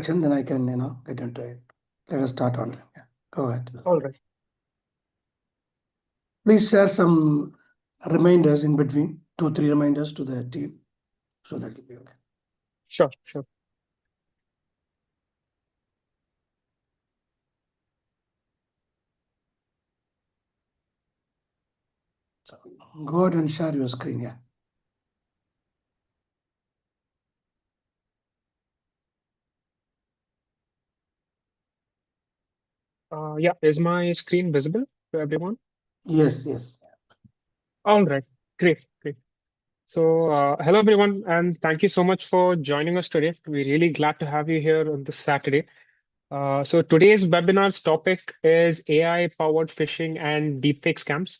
Then I can, get into it. Let us start on. Yeah, go ahead. All right. Please share some reminders in between, 2-3 reminders to the team, so that will be okay. Sure, sure. So go ahead and share your screen. Yeah. Yeah, is my screen visible to everyone? Yes, yes. All right. Great, great. So, hello everyone, and thank you so much for joining us today. We're really glad to have you here on this Saturday. So today's webinar's topic is AI-powered phishing and deepfake scams.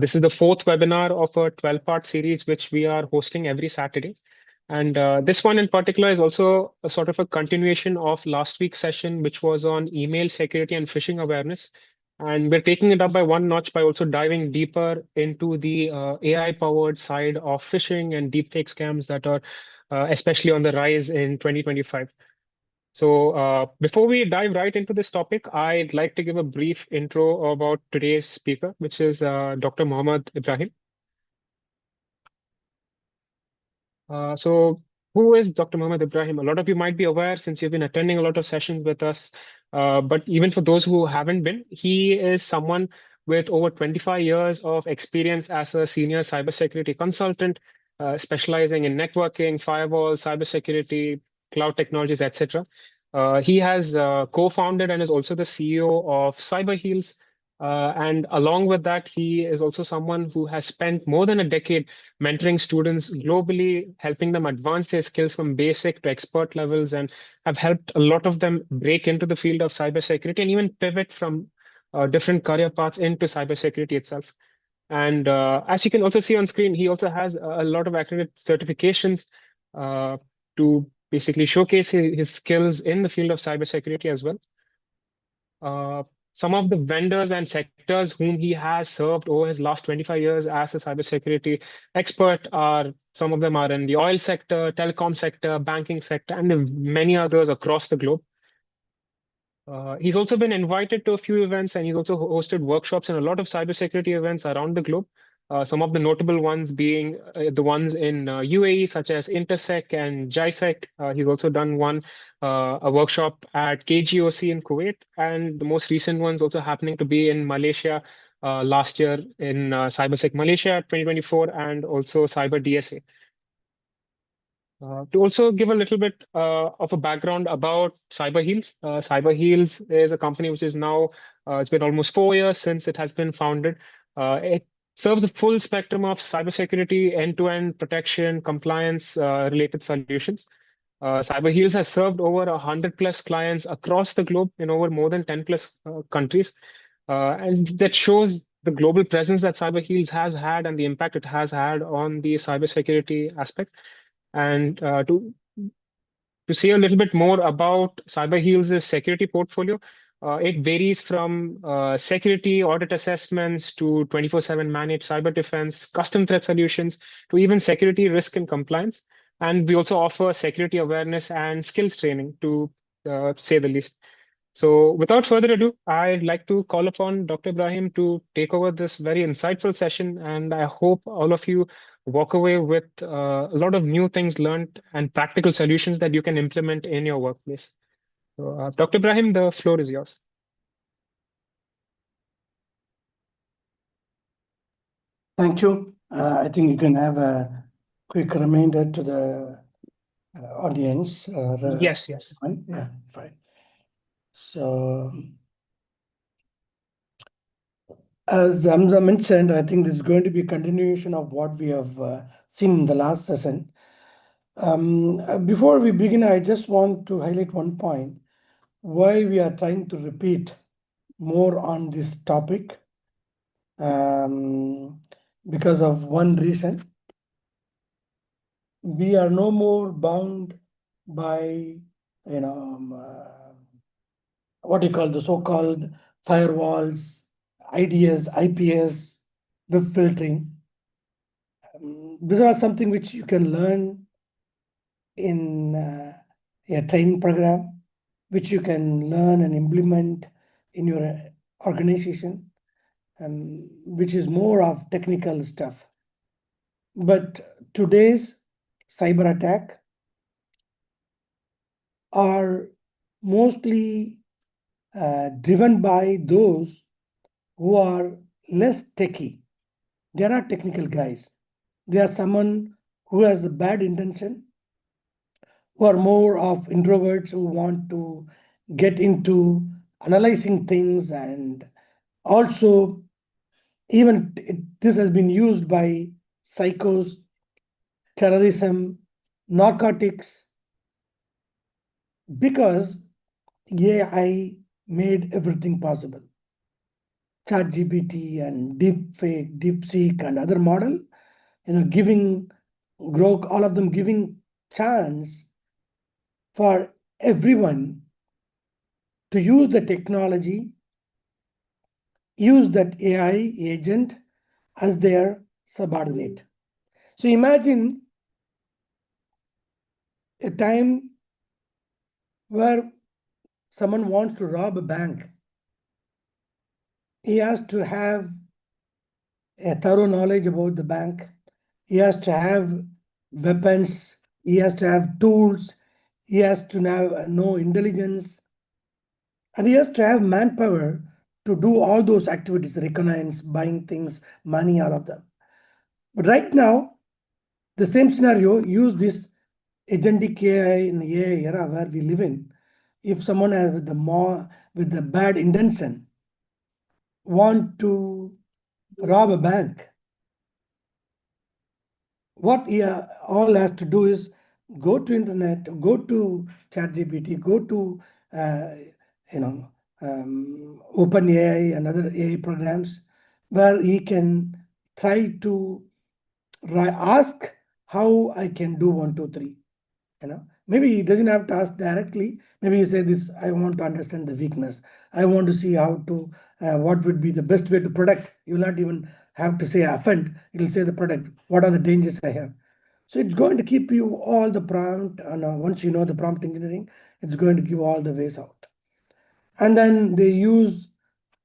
This is the fourth webinar of a 12-part series which we are hosting every Saturday. And this one in particular is also a sort of a continuation of last week's session, which was on email security and phishing awareness. And we're taking it up by one notch by also diving deeper into the AI-powered side of phishing and deepfake scams that are especially on the rise in 2025. So, before we dive right into this topic, I'd like to give a brief intro about today's speaker, which is Dr. Mohammad Ibrahim. So, who is Dr. Mohammad Ibrahim? A lot of you might be aware since you've been attending a lot of sessions with us. But even for those who haven't been, he is someone with over 25 years of experience as a senior cybersecurity consultant, specializing in networking, firewall, cybersecurity, cloud technologies, etc. He has co-founded and is also the CEO of CyberHeals. And along with that, he is also someone who has spent more than a decade mentoring students globally, helping them advance their skills from basic to expert levels, and have helped a lot of them break into the field of cybersecurity and even pivot from different career paths into cybersecurity itself. And as you can also see on screen, he also has a lot of accredited certifications to basically showcase his skills in the field of cybersecurity as well. Uh, some of the vendors and sectors whom he has served over his last 25 years as a cybersecurity expert are some of them are in the oil sector, telecom sector, banking sector, and many others across the globe. He's also been invited to a few events, and he's also hosted workshops and a lot of cybersecurity events around the globe. Some of the notable ones being the ones in UAE, such as Intersec and JISEC. He's also done a workshop at KGOC in Kuwait, and the most recent ones also happening to be in Malaysia last year in CyberSec Malaysia 2024, and also Cyber DSA. To also give a little bit of a background about CyberHeals. CyberHeals is a company which is now, it's been almost 4 years since it has been founded. It serves a full spectrum of cybersecurity, end-to-end protection, compliance related solutions. CyberHeals has served over 100 plus clients across the globe in over more than 10 plus countries. And that shows the global presence that CyberHeals has had and the impact it has had on the cybersecurity aspect. And to say a little bit more about CyberHeals' security portfolio, it varies from security audit assessments to 24/7 managed cyber defense, custom threat solutions, to even security risk and compliance. And we also offer security awareness and skills training, to say the least. So, without further ado, I'd like to call upon Dr. Ibrahim to take over this very insightful session. And I hope all of you walk away with a lot of new things learned and practical solutions that you can implement in your workplace. So, Dr. Ibrahim, the floor is yours. Thank you. I think you can have a quick reminder to the audience. Yes, yes. Fine. Yeah, fine. So, as Hamza mentioned, I think this is going to be a continuation of what we have seen in the last session. Before we begin, I just want to highlight one point, why we are trying to repeat more on this topic. Because of one reason, we are no more bound by, what you call the so-called firewalls, IDS, IPS, web filtering. These are something which you can learn in a training program. which you can learn and implement in your organization, which is more of technical stuff. But today's cyber attack are mostly driven by those who are less techy. They are not technical guys. They are someone who has a bad intention, who are more of introverts who want to get into analyzing things, and also even this has been used by psychos, terrorism, narcotics, because AI made everything possible. ChatGPT and Deepfake, DeepSeek, and other model, giving Grok, all of them giving chance for everyone to use the technology, use that AI agent as their subordinate. So imagine a time where someone wants to rob a bank. He has to have a thorough knowledge about the bank. He has to have weapons. He has to have tools. He has to know intelligence. And he has to have manpower to do all those activities, reconnaissance, buying things, money, all of them. But right now, the same scenario, use this agentic AI in AI era where we live in. If someone has with the bad intention want to rob a bank, what he all has to do is go to internet, go to ChatGPT, go to OpenAI and other AI programs, where he can try to ask how I can do 1, 2, 3. Maybe he doesn't have to ask directly. Maybe you say this, I want to understand the weakness. I want to see how to, what would be the best way to protect. You will not even have to say offend. It will say the product. What are the dangers I have? So it's going to keep you all the prompt. And once you know the prompt engineering, it's going to give all the ways out. And then they use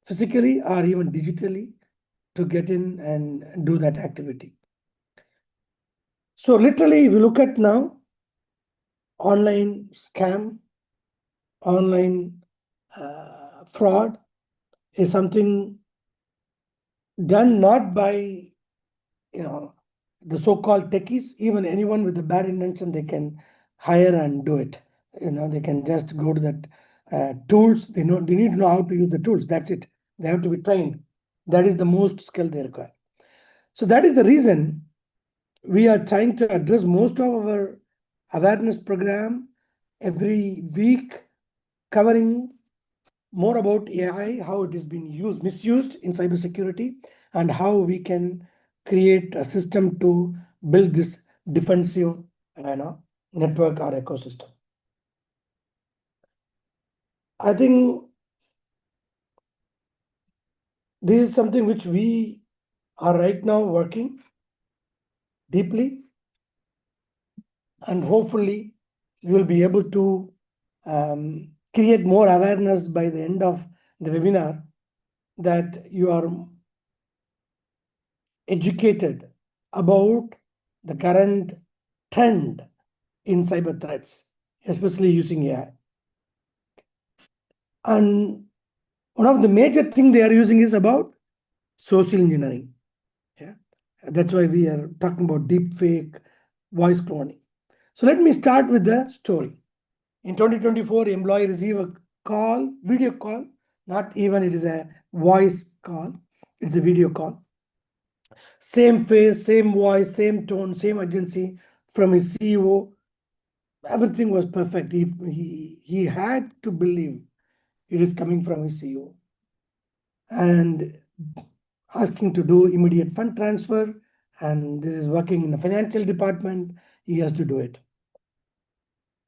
physically or even digitally to get in and do that activity. So literally, if you look at now, online scam, online fraud is something done not by the so-called techies. Even anyone with a bad intention, they can hire and do it. They can just go to that tools. They need to know how to use the tools. That's it. They have to be trained. That is the most skill they require. So that is the reason we are trying to address most of our awareness program every week, covering more about AI, how it is being misused in cybersecurity, and how we can create a system to build this defensive network or ecosystem. I think this is something which we are right now working deeply, and hopefully we will be able to create more awareness by the end of the webinar, that you are educated about the current trend in cyber threats, especially using AI. And one of the major things they are using is about social engineering. Yeah, that's why we are talking about deepfake, voice cloning. So let me start with the story. In 2024, employee received a call, video call, not even it is a voice call, it's a video call. Same face, same voice, same tone, same urgency from his CEO. Everything was perfect. He had to believe it is coming from his CEO, and asking to do immediate fund transfer. And this is working in the financial department. He has to do it.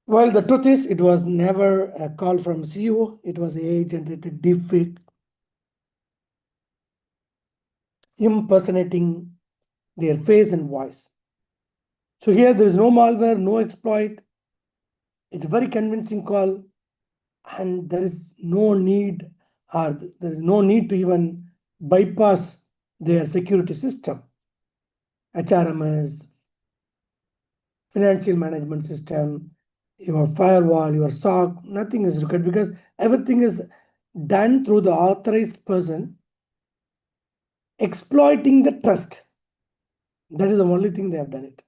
Well, the truth is, it was never a call from CEO. It was AI-generated deepfake impersonating their face and voice. So here there is no malware, no exploit. It's a very convincing call. and there is no need, or there is no need to even bypass their security system. HRMS, financial management system, your firewall, your SOC, nothing is required because everything is done through the authorized person exploiting the trust. That is the only thing they have done it.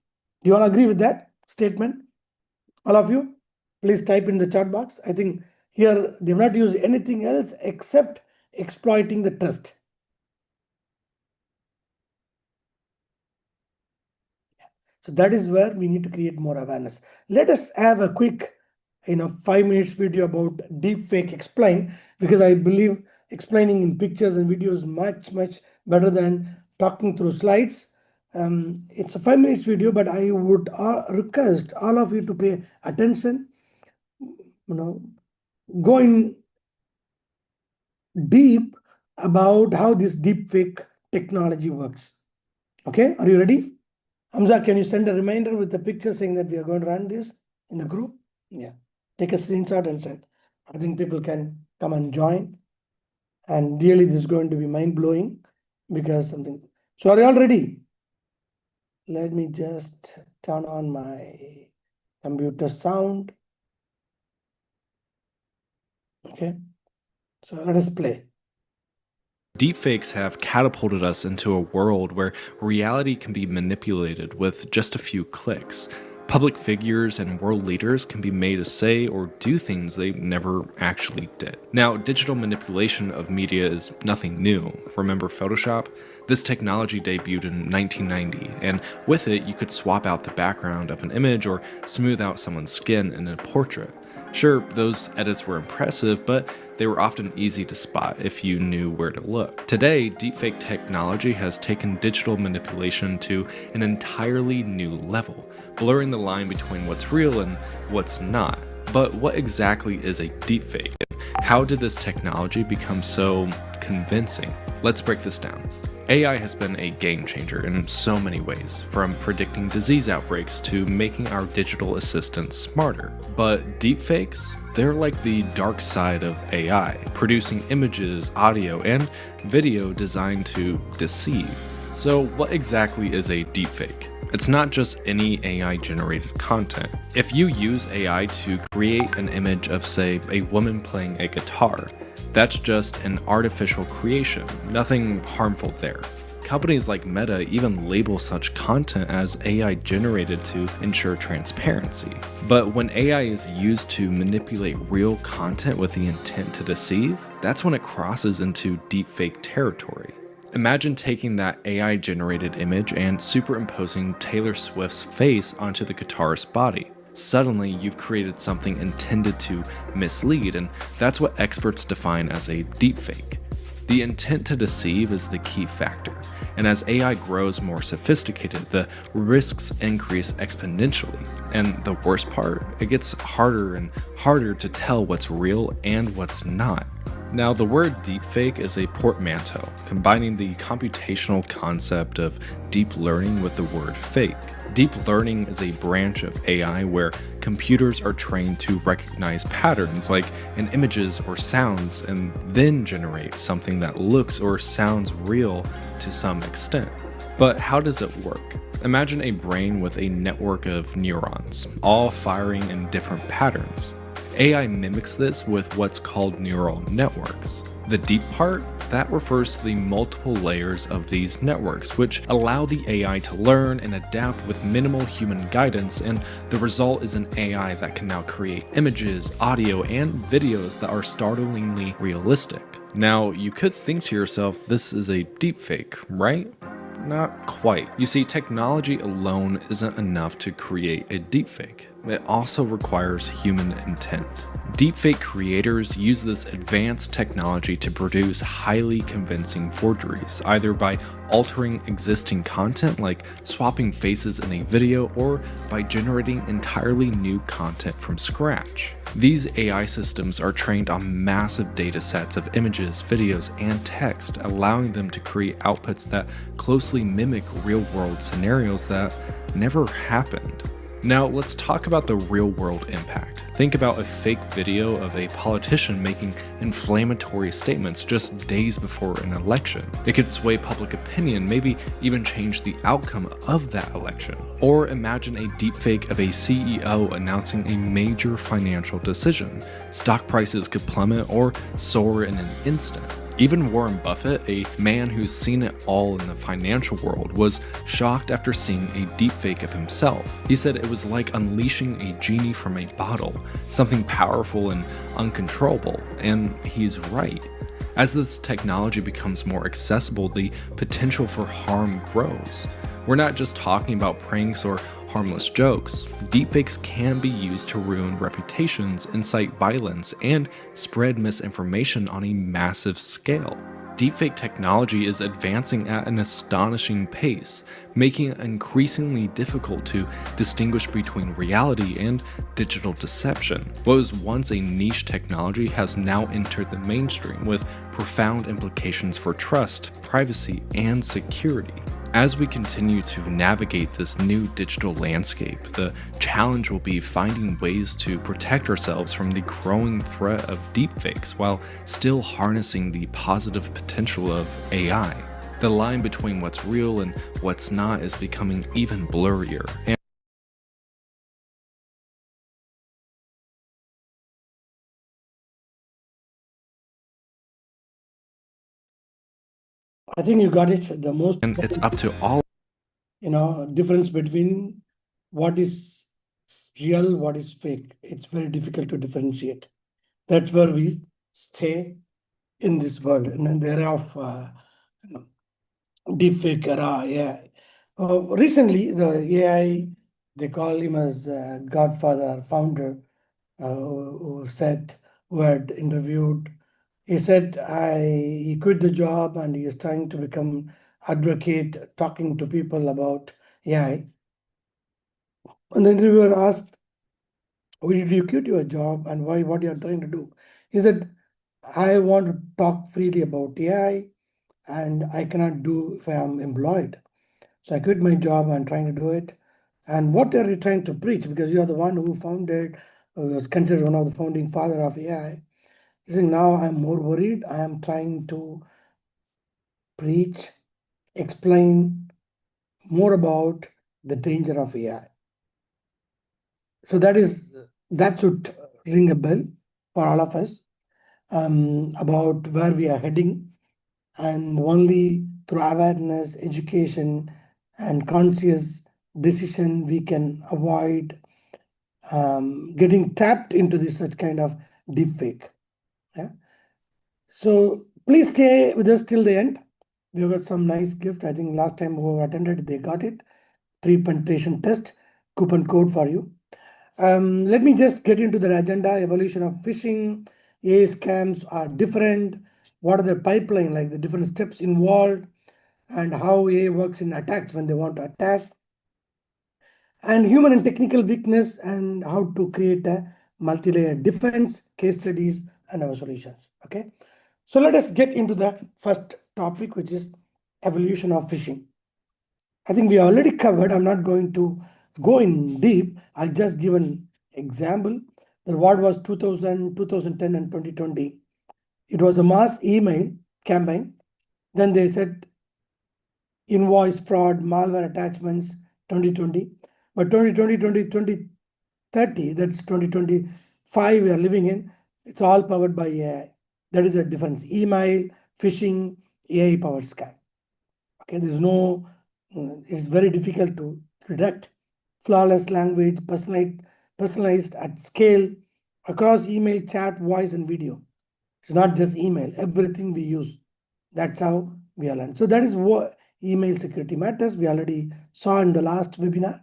Do you all agree with that statement? All of you, please type in the chat box. I think here they have not used anything else except exploiting the trust. So that is where we need to create more awareness. Let us have a quick 5 minutes video about deepfake explain, because I believe explaining in pictures and videos much better than talking through slides. It's a 5 minutes video, but I would request all of you to pay attention, go in deep about how this deepfake technology works. Okay, are you ready? Hamza, can you send a reminder with the picture saying that we are going to run this in the group? Yeah, take a screenshot and send. I think people can come and join. And really, this is going to be mind-blowing because something. So are you all ready? Let me just turn on my computer sound. Okay, so let us play. Deepfakes have catapulted us into a world where reality can be manipulated with just a few clicks. Public figures and world leaders can be made to say or do things they never actually did. Now, digital manipulation of media is nothing new. Remember Photoshop? This technology debuted in 1990, and with it, you could swap out the background of an image or smooth out someone's skin in a portrait. Sure, those edits were impressive, but they were often easy to spot if you knew where to look. Today, deepfake technology has taken digital manipulation to an entirely new level, blurring the line between what's real and what's not. But what exactly is a deepfake? How did this technology become so convincing? Let's break this down. AI has been a game changer in so many ways, from predicting disease outbreaks to making our digital assistants smarter. But deepfakes? They're like the dark side of AI, producing images, audio, and video designed to deceive. So what exactly is a deepfake? It's not just any AI-generated content. If you use AI to create an image of, say, a woman playing a guitar, that's just an artificial creation, nothing harmful there. Companies like Meta even label such content as AI generated to ensure transparency. But when AI is used to manipulate real content with the intent to deceive, that's when it crosses into deepfake territory. Imagine taking that AI generated image and superimposing Taylor Swift's face onto the guitarist's body. Suddenly, you've created something intended to mislead, and that's what experts define as a deepfake. The intent to deceive is the key factor, and as AI grows more sophisticated, the risks increase exponentially. And the worst part, it gets harder and harder to tell what's real and what's not. Now, the word deepfake is a portmanteau, combining the computational concept of deep learning with the word fake. Deep learning is a branch of AI where computers are trained to recognize patterns like in images or sounds and then generate something that looks or sounds real to some extent. But how does it work? Imagine a brain with a network of neurons, all firing in different patterns. AI mimics this with what's called neural networks. The deep part, that refers to the multiple layers of these networks, which allow the AI to learn and adapt with minimal human guidance, and the result is an AI that can now create images, audio, and videos that are startlingly realistic. Now, you could think to yourself, this is a deepfake, right? Not quite. You see, technology alone isn't enough to create a deepfake. It also requires human intent. Deepfake creators use this advanced technology to produce highly convincing forgeries, either by altering existing content like swapping faces in a video or by generating entirely new content from scratch. These AI systems are trained on massive data sets of images, videos, and text, allowing them to create outputs that closely mimic real-world scenarios that never happened. Now, let's talk about the real world impact. Think about a fake video of a politician making inflammatory statements just days before an election. It could sway public opinion, maybe even change the outcome of that election. Or imagine a deepfake of a CEO announcing a major financial decision. Stock prices could plummet or soar in an instant. Even Warren Buffett, a man who's seen it all in the financial world, was shocked after seeing a deepfake of himself. He said it was like unleashing a genie from a bottle, something powerful and uncontrollable, and he's right. As this technology becomes more accessible, the potential for harm grows. We're not just talking about pranks or harmless jokes. Deepfakes can be used to ruin reputations, incite violence, and spread misinformation on a massive scale. Deepfake technology is advancing at an astonishing pace, making it increasingly difficult to distinguish between reality and digital deception. What was once a niche technology has now entered the mainstream with profound implications for trust, privacy, and security. As we continue to navigate this new digital landscape, the challenge will be finding ways to protect ourselves from the growing threat of deepfakes while still harnessing the positive potential of AI. The line between what's real and what's not is becoming even blurrier. I think you got it. The most And it's up to all difference between what is real, what is fake. It's very difficult to differentiate. That's where we stay in this world, in the era of deepfake era. Yeah. Recently, the AI, they call him as Godfather or founder, who had interviewed. He said he quit the job and he is trying to become advocate, talking to people about AI. And the interviewer asked, "Why did you quit your job and why? What you are trying to do?" He said, "I want to talk freely about AI, and I cannot do if I am employed. So I quit my job and trying to do it. And what are you trying to preach? Because you are the one who founded, was considered one of the founding father of AI." He said, "Now I'm more worried. I am trying to preach, explain more about the danger of AI." So that should ring a bell for all of us about where we are heading, and only through awareness, education, and conscious decision we can avoid getting tapped into this such kind of deep fake. Yeah. So please stay with us till the end. We've got some nice gift. I think last time who attended, they got it. Pre-penetration test, coupon code for you. Let me just get into the agenda. Evolution of phishing, AI scams are different. What are the pipeline, like the different steps involved, and how AI works in attacks when they want to attack, and human and technical weakness, and how to create a multi-layer defense, case studies, and our solutions. Okay, so let us get into the first topic, which is evolution of phishing. I think we already covered. I'm not going to go in deep. I'll just give an example. That what was 2000, 2010, and 2020. It was a mass email campaign. Then they said invoice fraud, malware attachments, 2020. But 2020, 2030, that's 2025 we are living in, it's all powered by AI. That is a difference. Email, phishing, AI powered scam. Okay, there's no, it's very difficult to detect. Flawless language, personalized at scale, across email, chat, voice, and video. It's not just email, everything we use. That's how we are learned. So that is what email security matters. We already saw in the last webinar.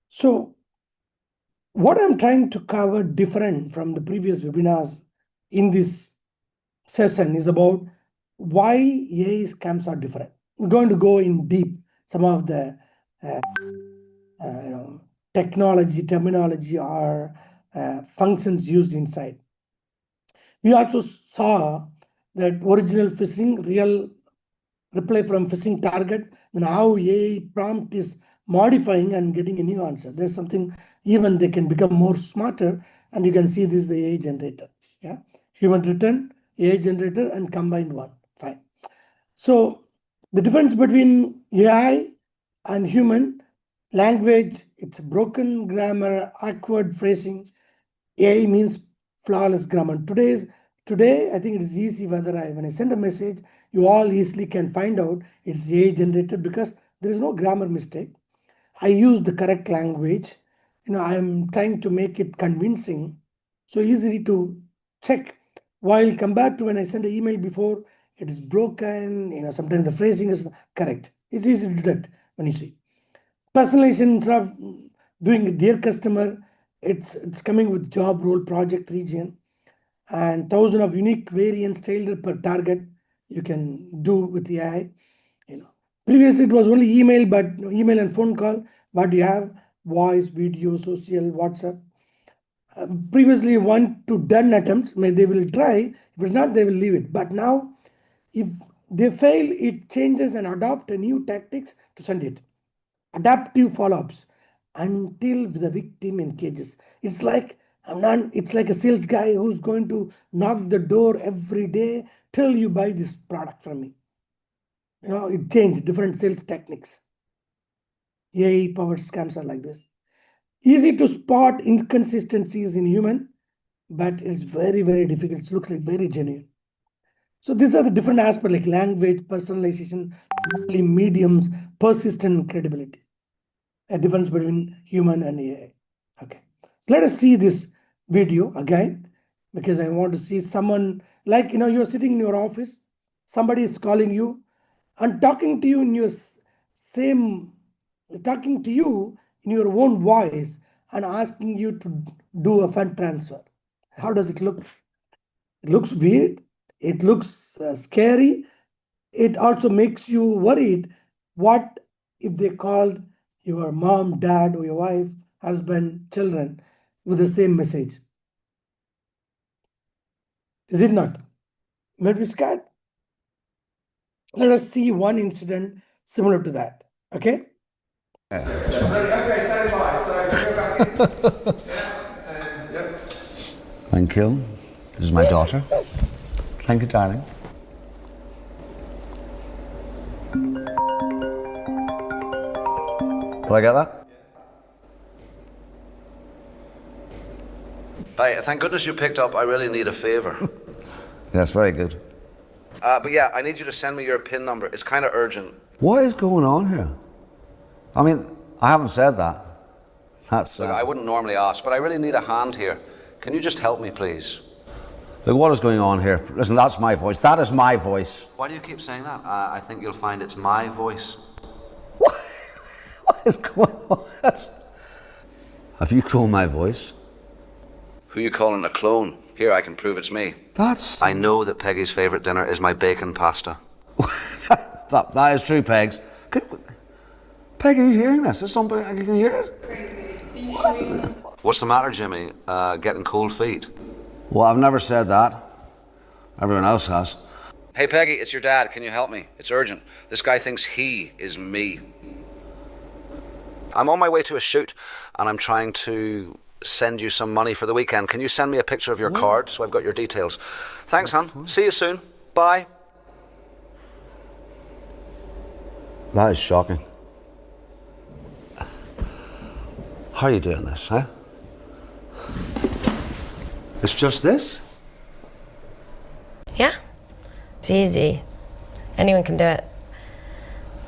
So what I'm trying to cover different from the previous webinars in this session is about why AI scams are different. We're going to go in deep some of the technology, terminology, or functions used inside. We also saw that original phishing, real reply from phishing target, and how AI prompt is modifying and getting a new answer. There's something, even they can become more smarter, and you can see this is the AI generator. Yeah, human written, AI generator, and combined one. Fine. So the difference between AI and human language, it's broken grammar, awkward phrasing. AI means flawless grammar. Today, I think it is easy whether when I send a message, you all easily can find out it's AI generated because there is no grammar mistake. I use the correct language. I'm trying to make it convincing, so easy to check. While compared to when I sent an email before, it is broken. Sometimes the phrasing is correct. It's easy to detect when you see personalization. Instead of doing dear customer, it's coming with job role, project, region, and thousand of unique variants tailored per target. You can do with the AI. Previously it was only email, but email and phone call, but you have voice, video, social, WhatsApp. Previously 1 to 10 attempts, they will try. If it's not, they will leave it. But now, if they fail, it changes and adopt a new tactics to send it. Adaptive follow-ups until the victim engages. It's like a sales guy who's going to knock the door every day till you buy this product from me. It changed different sales techniques. AI powered scams are like this. Easy to spot inconsistencies in human, but it's very, very difficult. It looks like very genuine. So these are the different aspects like language, personalization, mediums, persistent credibility. A difference between human and AI. Okay. So let us see this video again, because I want to see someone like, you're sitting in your office, somebody is calling you and talking to you in your talking to you in your own voice and asking you to do a fund transfer. How does it look? It looks weird. It looks scary. It also makes you worried. What if they called your mom, dad, or your wife, husband, children with the same message? Is it not? Maybe scared. Let us see one incident similar to that. Okay. Thank you. This is my daughter. Thank you, darling. Did I get that? Hi, thank goodness you picked up. I really need a favor. Yes, very good. But yeah, I need you to send me your PIN number. It's kind of urgent. What is going on here? I mean, I haven't said that. Look, I wouldn't normally ask, but I really need a hand here. Can you just help me, please? Look, what is going on here? Listen, that's my voice. That is my voice. Why do you keep saying that? I think you'll find it's my voice. What is going on? Have you cloned my voice? Who you calling a clone? Here, I can prove it's me. I know that Peggy's favourite dinner is my bacon pasta. that is true, Pegs. Peggy, are you hearing this? Is somebody, you can hear it? What's the matter, Jimmy? Getting cold feet? Well, I've never said that. Everyone else has. Hey, Peggy, it's your dad. Can you help me? It's urgent. This guy thinks he is me. I'm on my way to a shoot, and I'm trying to send you some money for the weekend. Can you send me a picture of your card so I've got your details? Thanks, hon. See you soon. Bye. That is shocking. How are you doing this, huh? It's just this? Yeah, it's easy. Anyone can do it.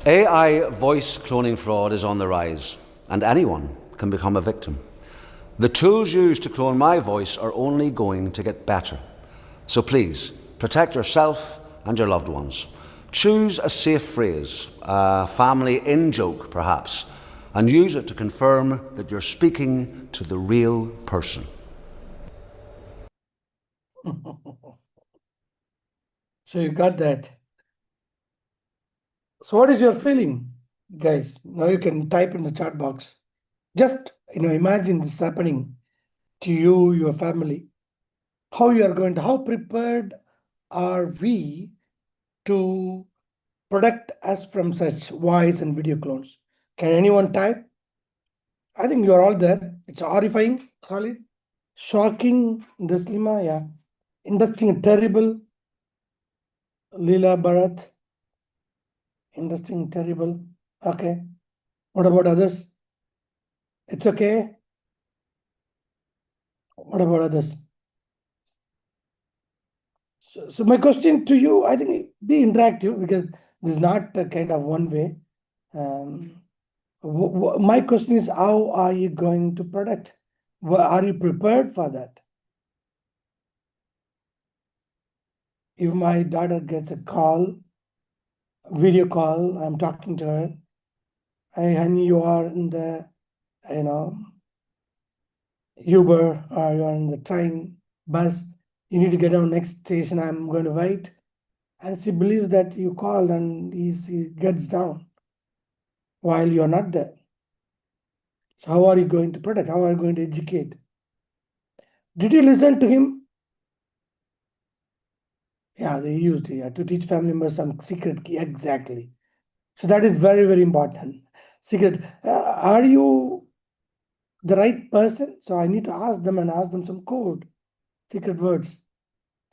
AI voice cloning fraud is on the rise, and anyone can become a victim. The tools used to clone my voice are only going to get better. So please, protect yourself and your loved ones. Choose a safe phrase, a family in-joke perhaps, and use it to confirm that you're speaking to the real person. So you got that. So what is your feeling, guys? Now you can type in the chat box. Just imagine this happening to you, your family. How prepared are we to protect us from such voice and video clones? Can anyone type? I think you are all there. It's horrifying, Khalid. Shocking, Deslima, yeah. Interesting, terrible. Leela Bharat. Interesting, terrible. Okay. What about others? It's okay. What about others? So my question to you, I think be interactive because this is not a kind of one way. My question is, how are you going to protect? Are you prepared for that? If my daughter gets a call, video call, I'm talking to her. Hey, honey, you are in the, Uber or you are in the train, bus. You need to get down next station. I'm going to wait. And she believes that you called and he gets down while you're not there. So how are you going to protect? How are you going to educate? Did you listen to him? Yeah, they used it to teach family members some secret key. Exactly. So that is very, very important. Secret. Are you the right person? So I need to ask them and ask them some code, secret words.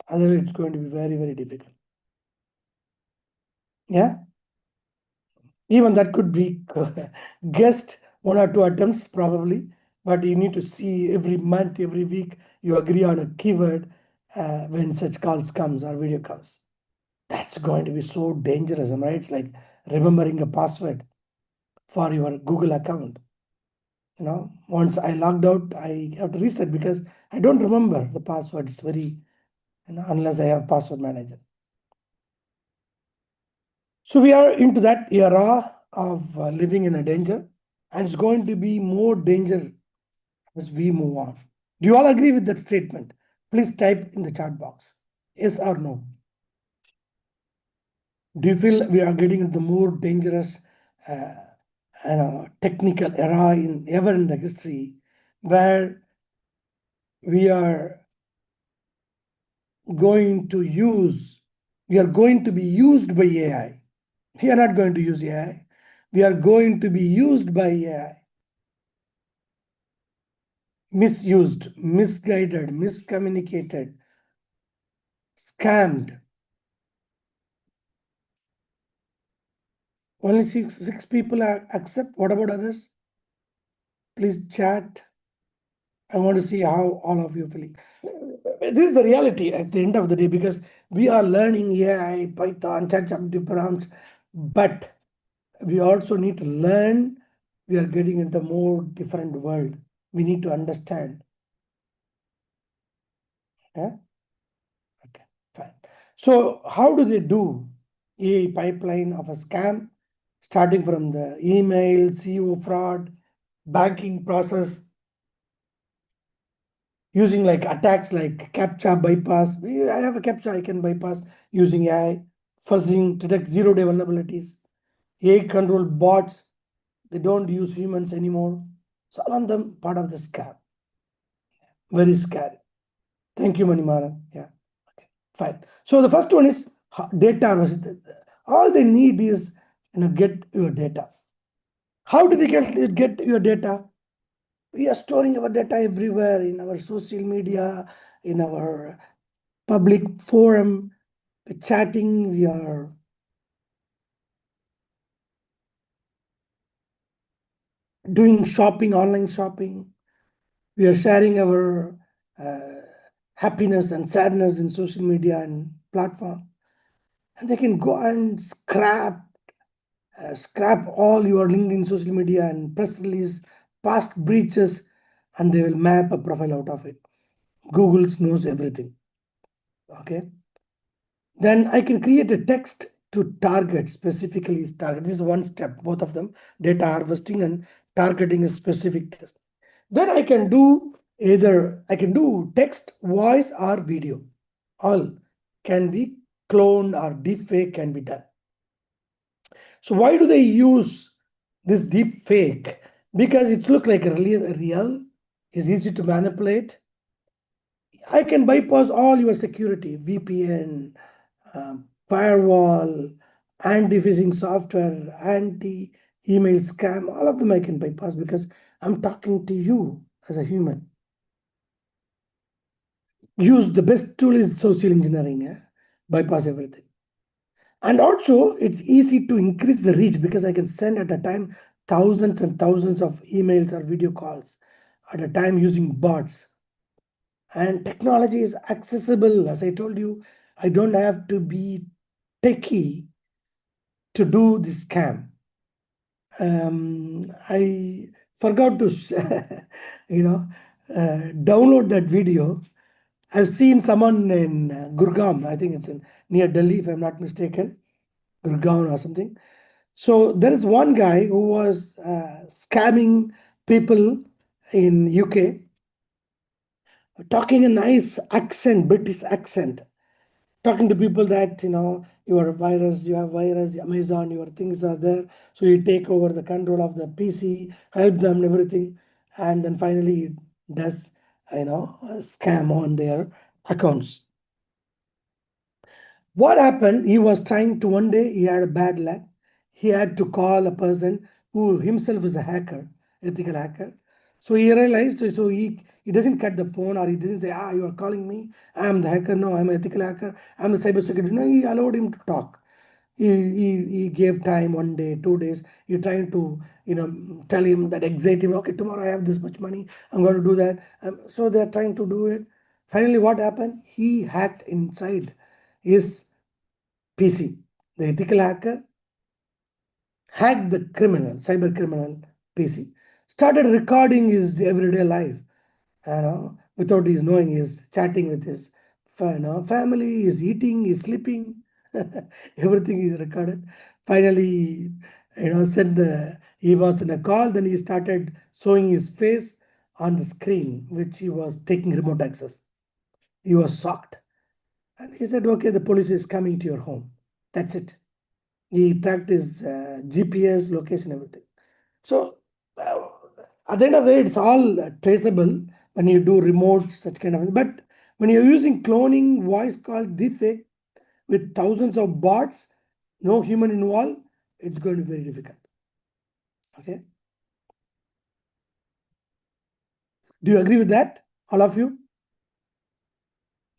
Otherwise, it's going to be very, very difficult. Yeah. Even that could be guessed 1 or 2 attempts probably, but you need to see every month, every week, you agree on a keyword when such calls comes or video comes. That's going to be so dangerous, right? It's like remembering a password for your Google account. Once I logged out, I have to reset because I don't remember the password. It's very, unless I have password manager. So we are into that era of living in a danger, and it's going to be more danger as we move on. Do you all agree with that statement? Please type in the chat box, yes or no. Do you feel we are getting into the more dangerous technical era ever in the history where we are going to be used by AI? We are not going to use AI. We are going to be used by AI. Misused, misguided, miscommunicated, scammed. Only six people accept. What about others? Please chat. I want to see how all of you feeling. This is the reality at the end of the day because we are learning AI, Python, ChatGPT prompts, but we also need to learn. We are getting into a more different world. We need to understand. Yeah? Okay, fine. So how do they do a pipeline of a scam, starting from the email, CEO fraud, banking process, using like attacks like captcha bypass. I have a captcha I can bypass using AI, fuzzing, detect zero-day vulnerabilities, AI control bots. They don't use humans anymore. So all of them part of the scam. Very scary. Thank you, Manimaran. Yeah. Okay. Fine. So the first one is data. All they need is get your data. How do we get your data? We are storing our data everywhere in our social media, in our public forum, chatting. We are doing shopping, online shopping. We are sharing our happiness and sadness in social media and platform. And they can go and scrap all your LinkedIn, social media, and press release, past breaches, and they will map a profile out of it. Google knows everything. Okay. Then I can create a text to target, specifically target. This is one step, both of them, data harvesting and targeting a specific text. Then I can do text, voice, or video. All can be cloned or deepfake can be done. So why do they use this deepfake? Because it looks like real, is easy to manipulate. I can bypass all your security, VPN, firewall, anti-phishing software, email scam, all of them I can bypass because I'm talking to you as a human. Use the best tool is social engineering, bypass everything. And also it's easy to increase the reach because I can send at a time thousands and thousands of emails or video calls at a time using bots. And technology is accessible. As I told you, I don't have to be techie to do this scam. I forgot to, download that video. I've seen someone in Gurgaon, I think it's in near Delhi, if I'm not mistaken, Gurgaon or something. So there is one guy who was scamming people in UK, talking a nice accent, British accent, talking to people that you are a virus, you have virus, Amazon, your things are there, so you take over the control of the PC, help them and everything, and then finally it does a scam on their accounts. What happened? He was trying to one day he had a bad luck. He had to call a person who himself is a hacker, ethical hacker. So he realized, so he doesn't cut the phone or he doesn't say, you are calling me, I am the hacker. No, I'm an ethical hacker, I'm a cybersecurity. No, he allowed him to talk. He gave time 1 day, 2 days. You're trying to, tell him that, excite him. Okay, tomorrow I have this much money. I'm going to do that. So they're trying to do it. Finally, what happened? He hacked inside his PC. The ethical hacker hacked the criminal, cyber criminal PC. Started recording his everyday life. Without his knowing, he's chatting with his family, he's eating, he's sleeping, everything is recorded. Finally, he was in a call, then he started showing his face on the screen, which he was taking remote access. He was shocked. And he said, okay, the police is coming to your home. That's it. He tracked his GPS, location, everything. So at the end of the day, it's all traceable when you do remote such kind of. But when you're using cloning voice called deepfake with thousands of bots, no human involved, it's going to be very difficult. Okay. Do you agree with that, all of you?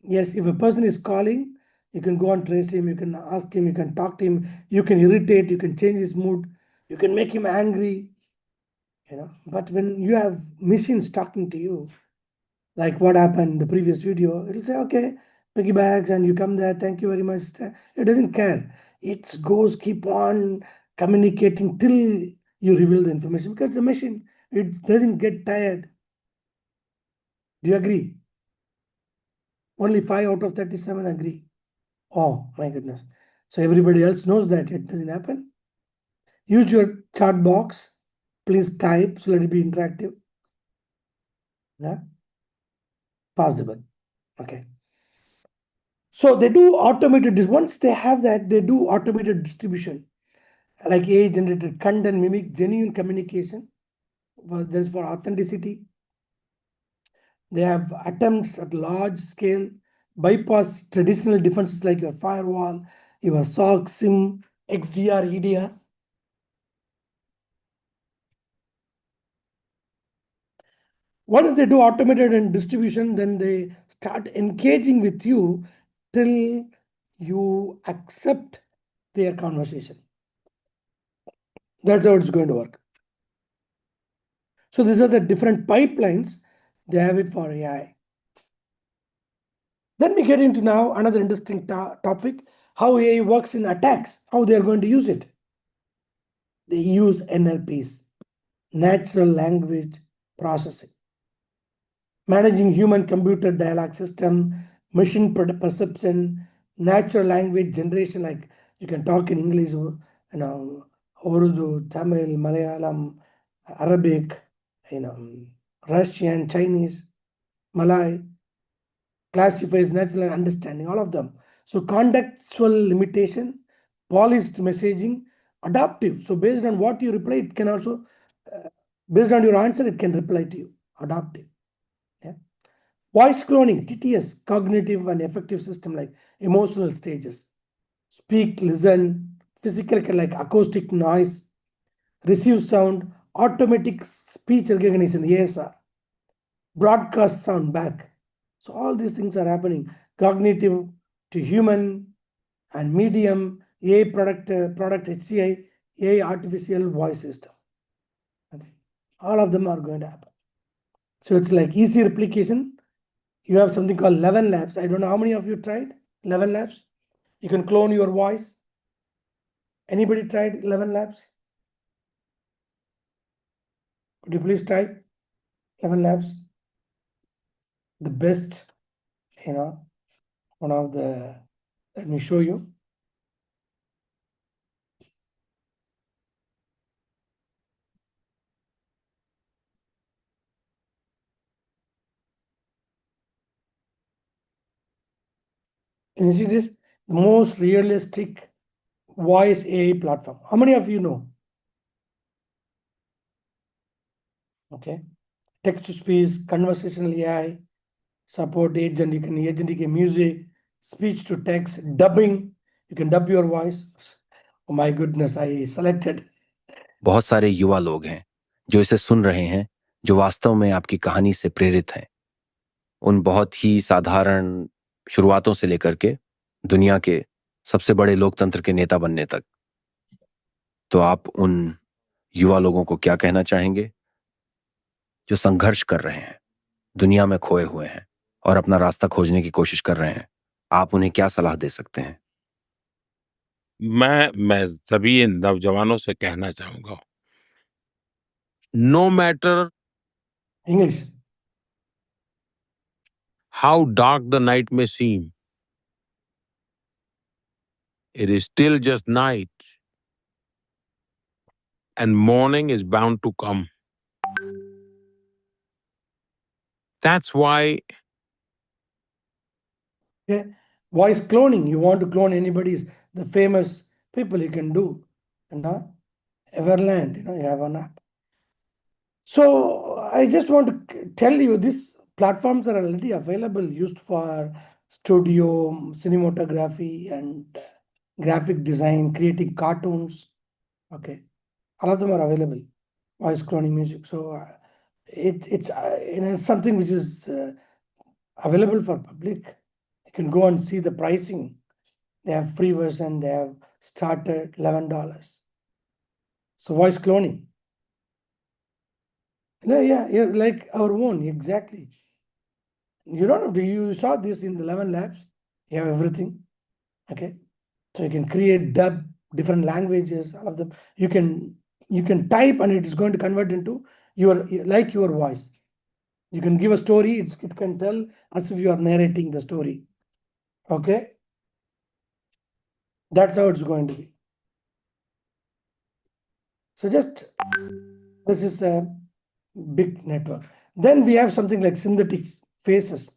Yes, if a person is calling, you can go and trace him, you can ask him, you can talk to him, you can irritate, you can change his mood, you can make him angry, But when you have machines talking to you, like what happened in the previous video, it'll say, okay, piggybacks, and you come there, thank you very much. It doesn't care. It goes, keep on communicating till you reveal the information because the machine, it doesn't get tired. Do you agree? Only 5 out of 37 agree. Oh my goodness. So everybody else knows that it doesn't happen. Use your chat box. Please type, so let it be interactive. Yeah. Possible. Okay. So they do automated, once they have that, they do automated distribution, like AI generated content, mimic genuine communication. Well, there's for authenticity. They have attempts at large scale, bypass traditional defenses like your firewall, your SOC, SIM, XDR, EDR. Once they do automated and distribution, then they start engaging with you till you accept their conversation. That's how it's going to work. So these are the different pipelines. They have it for AI. Then we get into now another interesting topic, how AI works in attacks, how they are going to use it. They use NLPs, natural language processing, managing human computer dialogue system, machine perception, natural language generation, like you can talk in English, Urdu, Tamil, Malayalam, Arabic, Russian, Chinese, Malay, classifies natural understanding, all of them. So contextual limitation, polished messaging, adaptive. So based on what you reply, it can also, based on your answer, it can reply to you, adaptive. Yeah. Voice cloning, TTS, cognitive and affective system like emotional stages, speak, listen, physical like acoustic noise, receive sound, automatic speech recognition, ASR, broadcast sound back. So all these things are happening. Cognitive to human and medium, AI product HCI, AI artificial voice system. Okay. All of them are going to happen. So it's like easy replication. You have something called 11 labs. I don't know how many of you tried 11 labs. You can clone your voice. Anybody tried 11 labs? Could you please type 11 labs? The best, one of the, let me show you. Can you see this? The most realistic voice AI platform. How many of you know? Okay. Text to speech, conversational AI, support agent, you can agentic music, speech to text, dubbing, you can dub your voice. Oh my goodness, I selected. बहुत सारे युवा लोग हैं जो इसे सुन रहे हैं, जो वास्तव में आपकी कहानी से प्रेरित हैं, उन बहुत ही साधारण शुरुआतों से लेकर के दुनिया के सबसे बड़े लोकतंत्र के नेता बनने तक। तो आप उन युवा लोगों को क्या कहना चाहेंगे जो संघर्ष कर रहे हैं, दुनिया में खोए हुए हैं और अपना रास्ता खोजने की कोशिश कर रहे हैं? आप उन्हें क्या सलाह दे सकते हैं? मैं सभी नौजवानों से कहना चाहूंगा, no matter English. how dark the night may seem, it is still just night, and morning is bound to come. That's why Okay. Voice cloning, you want to clone anybody's, the famous people you can do. Everland, you have an app. So I just want to tell you, these platforms are already available, used for studio, cinematography, and graphic design, creating cartoons. Okay, all of them are available. Voice cloning music. So it's something which is available for public. You can go and see the pricing. They have free version. They have started $11. So voice cloning. Yeah, like our own, exactly. You don't have to, you saw this in the 11 labs. You have everything. Okay. So you can create dub, different languages, all of them. You can type and it is going to convert into your voice. You can give a story, it can tell as if you are narrating the story. Okay. That's how it's going to be. So just, this is a big network. Then we have something like synthetic faces,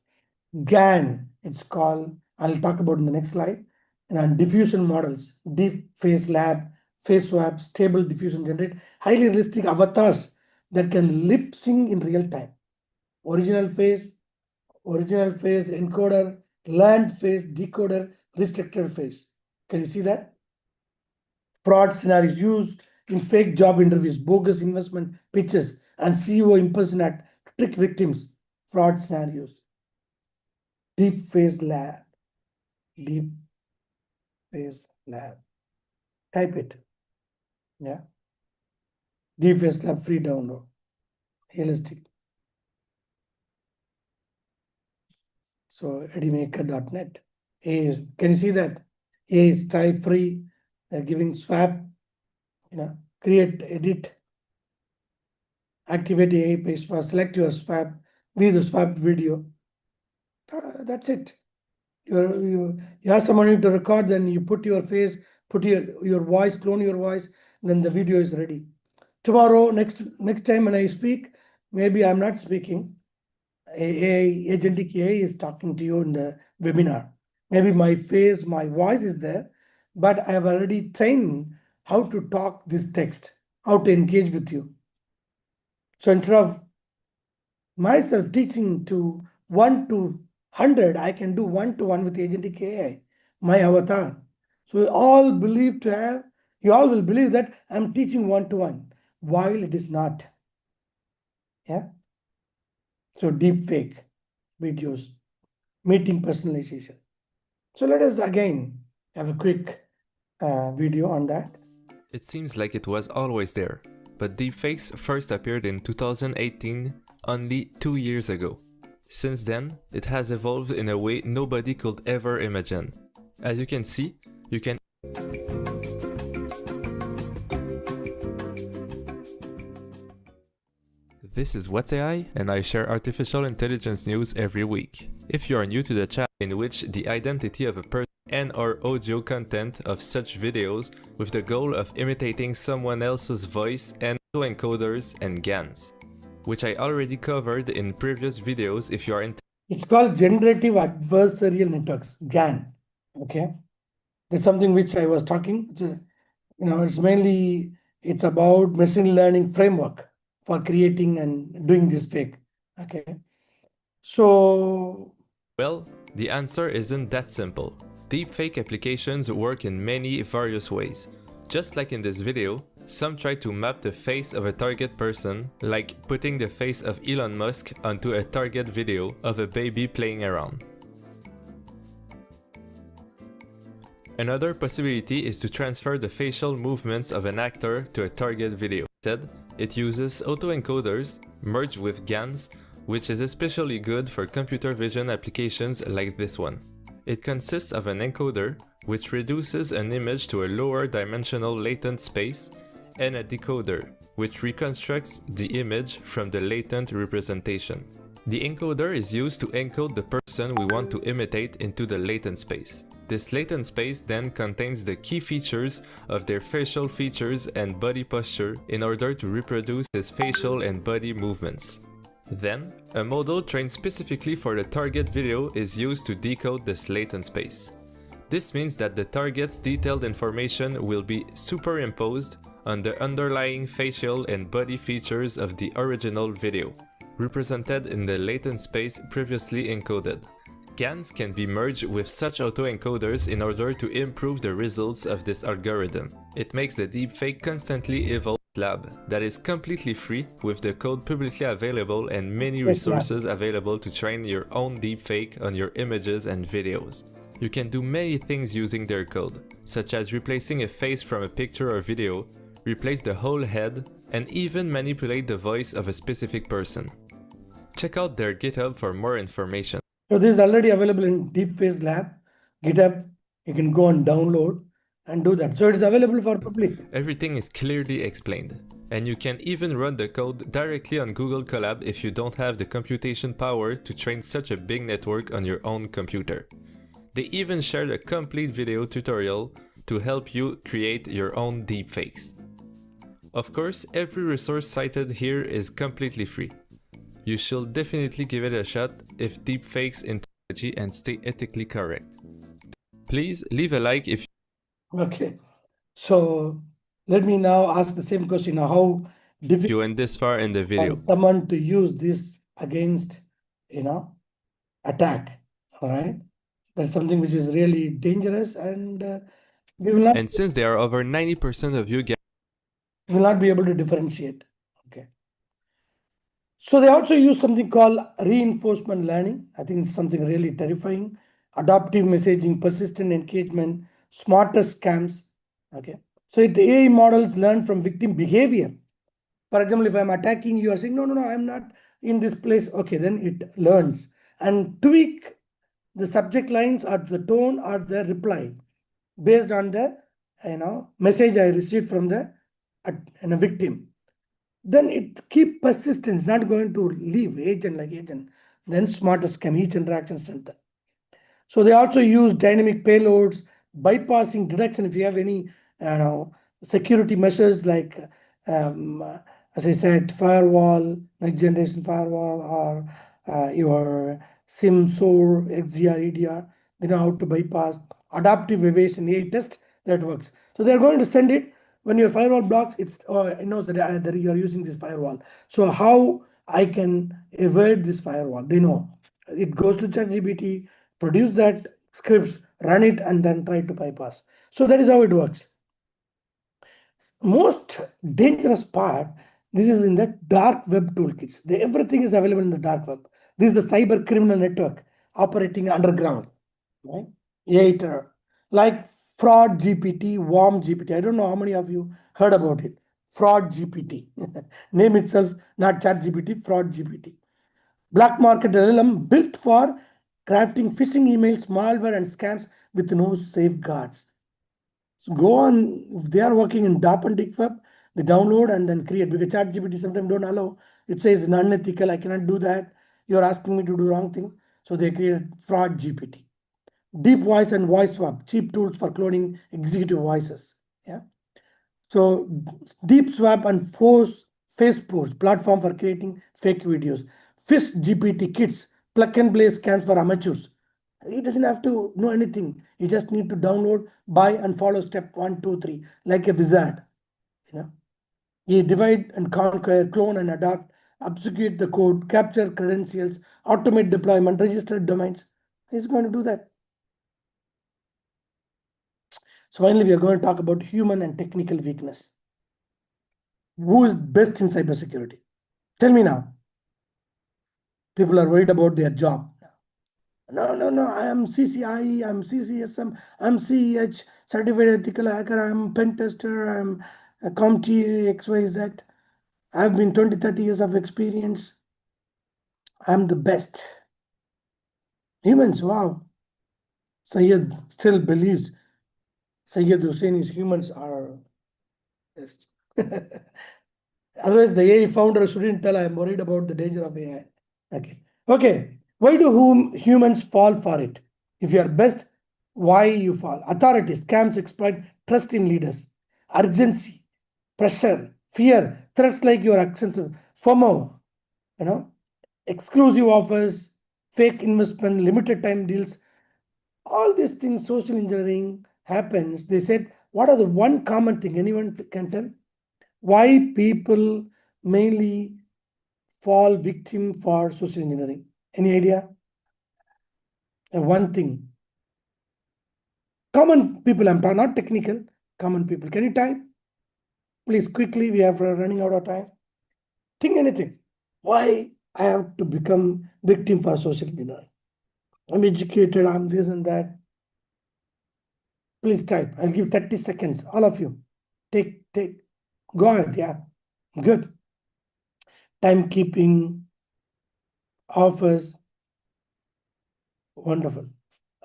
GAN, it's called. I'll talk about in the next slide. And diffusion models, deep face lab, face swap, stable diffusion generate, highly realistic avatars that can lip sync in real time. Original face encoder, learned face decoder, restricted face. Can you see that? Fraud scenarios used in fake job interviews, bogus investment pitches, and CEO impersonate to trick victims. Fraud scenarios. Deep face lab. Deep face lab. Type it. Yeah. Deep face lab free download. Realistic. So eddymaker.net. Can you see that? A is type free. They're giving swap. Create, edit, activate AI paste for select your swap, view the swap video. That's it. You ask somebody to record, then you put your face, put your voice, clone your voice, then the video is ready. Tomorrow, next time when I speak, maybe I'm not speaking. Agentic AI is talking to you in the webinar. Maybe my face, my voice is there, but I have already trained how to talk this text, how to engage with you. So instead of myself teaching to 1 to 100, I can do 1-to-1 with agentic AI, my avatar. So you all will believe that I'm teaching 1-to-1. while it is not. Yeah. So deepfake videos, meeting personalization. So let us again have a quick video on that. It seems like it was always there, but deepfakes first appeared in 2018, only 2 years ago. Since then, it has evolved in a way nobody could ever imagine. As you can see, you can This is What's AI, and I share artificial intelligence news every week. If you are new to the channel, in which the identity of a person and or audio content of such videos with the goal of imitating someone else's voice and encoders and GANs, which I already covered in previous videos if you are in. It's called generative adversarial networks, GAN. Okay, that's something which I was talking. It's mainly it's about machine learning framework for creating and doing this fake. Okay, so Well, the answer isn't that simple. Deepfake applications work in many various ways. Just like in this video, some try to map the face of a target person, like putting the face of Elon Musk onto a target video of a baby playing around. Another possibility is to transfer the facial movements of an actor to a target video. Instead, it uses autoencoders merged with GANs, which is especially good for computer vision applications like this one. It consists of an encoder, which reduces an image to a lower dimensional latent space, and a decoder, which reconstructs the image from the latent representation. The encoder is used to encode the person we want to imitate into the latent space. This latent space then contains the key features of their facial features and body posture in order to reproduce his facial and body movements. Then, a model trained specifically for the target video is used to decode this latent space. This means that the target's detailed information will be superimposed on the underlying facial and body features of the original video, represented in the latent space previously encoded. GANs can be merged with such autoencoders in order to improve the results of this algorithm. It makes the deepfake constantly evolve lab that is completely free with the code publicly available and many resources available to train your own deepfake on your images and videos. You can do many things using their code, such as replacing a face from a picture or video, replace the whole head, and even manipulate the voice of a specific person. Check out their GitHub for more information. So this is already available in Deepfake Lab, GitHub. You can go and download and do that. So it is available for public. Everything is clearly explained. And you can even run the code directly on Google Colab if you don't have the computation power to train such a big network on your own computer. They even shared a complete video tutorial to help you create your own deepfakes. Of course, every resource cited here is completely free. You should definitely give it a shot if deepfakes in technology and stay ethically correct. Please leave a like if Okay, so let me now ask the same question. How difficult you went this far in the video. for someone to use this against, attack, all right? That's something which is really dangerous, and we will not, And since there are over 90% of you will not be able to differentiate. Okay. So they also use something called reinforcement learning. I think it's something really terrifying. Adaptive messaging, persistent engagement, smarter scams. Okay. So the AI models learn from victim behavior. For example, if I'm attacking you, are saying, no, I'm not in this place. Okay, then it learns and tweak the subject lines or the tone or the reply based on the message I received from the victim. Then it keep persistent. It's not going to leave agent like agent. Then smarter scam, each interaction strengthen. So they also use dynamic payloads, bypassing detection. If you have any security measures like, as I said, firewall, next generation firewall, or your SIM, SOAR, XDR, EDR, they know how to bypass. Adaptive evasion, AI test that works. So they're going to send it when your firewall blocks. It knows that you are using this firewall. So how I can evade this firewall? They know. It goes to ChatGPT, produce that scripts, run it, and then try to bypass. So that is how it works. Most dangerous part, this is in the dark web toolkits. Everything is available in the dark web. This is the cyber criminal network operating underground, right? Later, like fraud GPT, warm GPT. I don't know how many of you heard about it. Fraud GPT. Name itself, not chat GPT, fraud GPT. Black market LLM built for crafting phishing emails, malware, and scams with no safeguards. So go on, if they are working in DAP and Deep Web, they download and then create. Because ChatGPT sometimes don't allow. It says unethical, I cannot do that. You're asking me to do wrong thing. So they created fraud GPT. Deep voice and voice swap, cheap tools for cloning executive voices. Yeah. So deep swap and force Facebook platform for creating fake videos. Fish GPT kits, plug and play scams for amateurs. He doesn't have to know anything. You just need to download, buy, and follow step 1, 2, 3, like a wizard. You know, he divide and conquer, clone and adapt, obfuscate the code, capture credentials, automate deployment, register domains. He's going to do that. So finally, we are going to talk about human and technical weakness. Who is best in cybersecurity? Tell me now. People are worried about their job. No. I am CCIE, I'm CCSM, I'm CEH, certified ethical hacker, I'm pen tester, I'm a CompTIA, XYZ. I've been 20, 30 years of experience. I'm the best. Humans, wow. Syed still believes Syed Husseini's humans are best. Otherwise, the AI founder shouldn't tell I'm worried about the danger of AI. Okay. Why do humans fall for it? If you are best, why you fall? Authority, scams exploit trust in leaders. Urgency, pressure, fear, threats like your actions, FOMO, exclusive offers, fake investment, limited time deals. All these things, social engineering happens. They said, what are the one common thing? Anyone can tell? Why people mainly fall victim for social engineering? Any idea? One thing. Common people, I'm talking, not technical, common people. Can you type? Please, quickly, we are running out of time. Think anything. Why I have to become victim for social engineering? I'm educated, I'm this and that. Please type. I'll give 30 seconds. All of you. Take. Go ahead. Yeah. Good. Timekeeping, offers. Wonderful.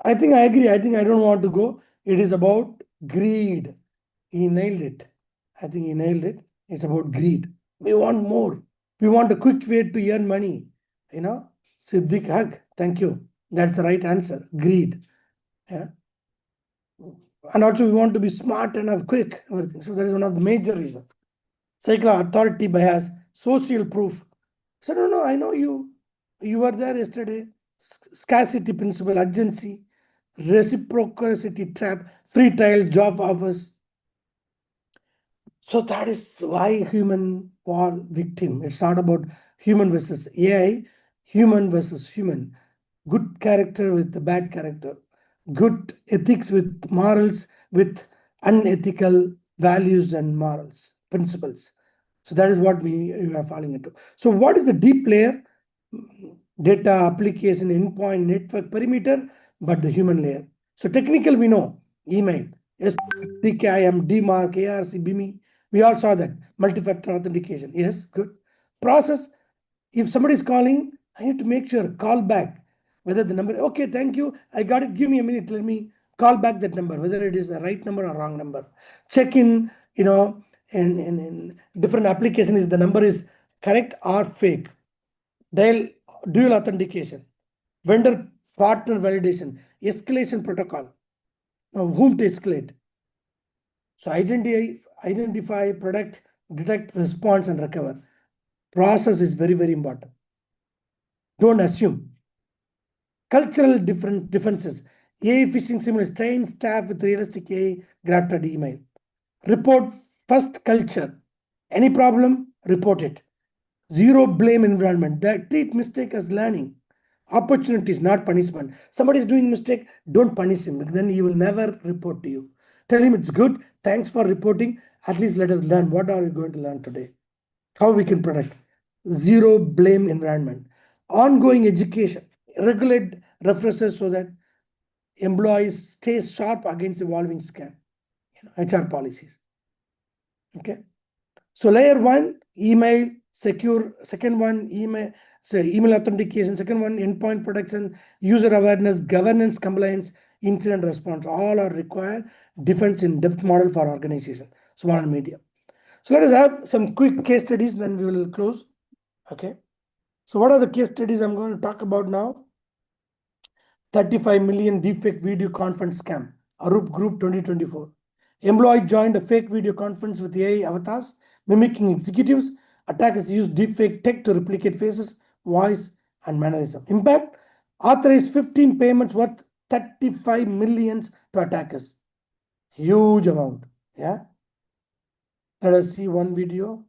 I think I agree. I think I don't want to go. It is about greed. He nailed it. I think he nailed it. It's about greed. We want more. We want a quick way to earn money. Siddiq Haq. Thank you. That's the right answer. Greed. Yeah. And also we want to be smart and have quick everything. So that is one of the major reasons. Psychological authority bias, social proof. So no, I know you were there yesterday. Scarcity principle, urgency, reciprocity trap, free trial, job offers. So that is why human fall victim. It's not about human versus AI, human versus human. Good character with the bad character. Good ethics with morals, with unethical values and morals, principles. So that is what we are falling into. So what is the deep layer? Data, application, endpoint, network, perimeter, but the human layer. So technical, we know, email, PKIM, DMARC, ARC, BIMI. We all saw that. Multi-factor authentication. Yes, good. Process, if somebody is calling, I need to make sure, call back. Whether the number, okay, thank you, I got it, give me a minute, let me call back that number, whether it is the right number or wrong number. Check in, in different application, is the number is correct or fake. Dial dual authentication, vendor partner validation, escalation protocol. Now, whom to escalate? So identify, product, detect, response, and recover. Process is very, very important. Don't assume. Cultural differences. AI phishing simulates train staff with realistic AI grafted email. Report first culture. Any problem, report it. Zero blame environment. That treat mistake as learning. Opportunities, not punishment. Somebody is doing mistake, don't punish him. Then he will never report to you. Tell him it's good. Thanks for reporting. At least let us learn. What are we going to learn today? How we can protect. Zero blame environment. Ongoing education. Regulate refreshers so that employees stay sharp against evolving scam. HR policies. Okay. So layer one, email secure. Second one, email authentication. Second one, endpoint protection, user awareness, governance, compliance, incident response. All are required. Defense in depth model for organization, small and medium. So let us have some quick case studies, then we will close. Okay. So what are the case studies I'm going to talk about now? 35 million deepfake video conference scam. Arup Group 2024. Employee joined a fake video conference with AI avatars, mimicking executives. Attackers used deepfake tech to replicate faces, voice, and mannerism. Impact: authorized 15 payments worth 35 millions to attackers. Huge amount. Yeah. Let us see one video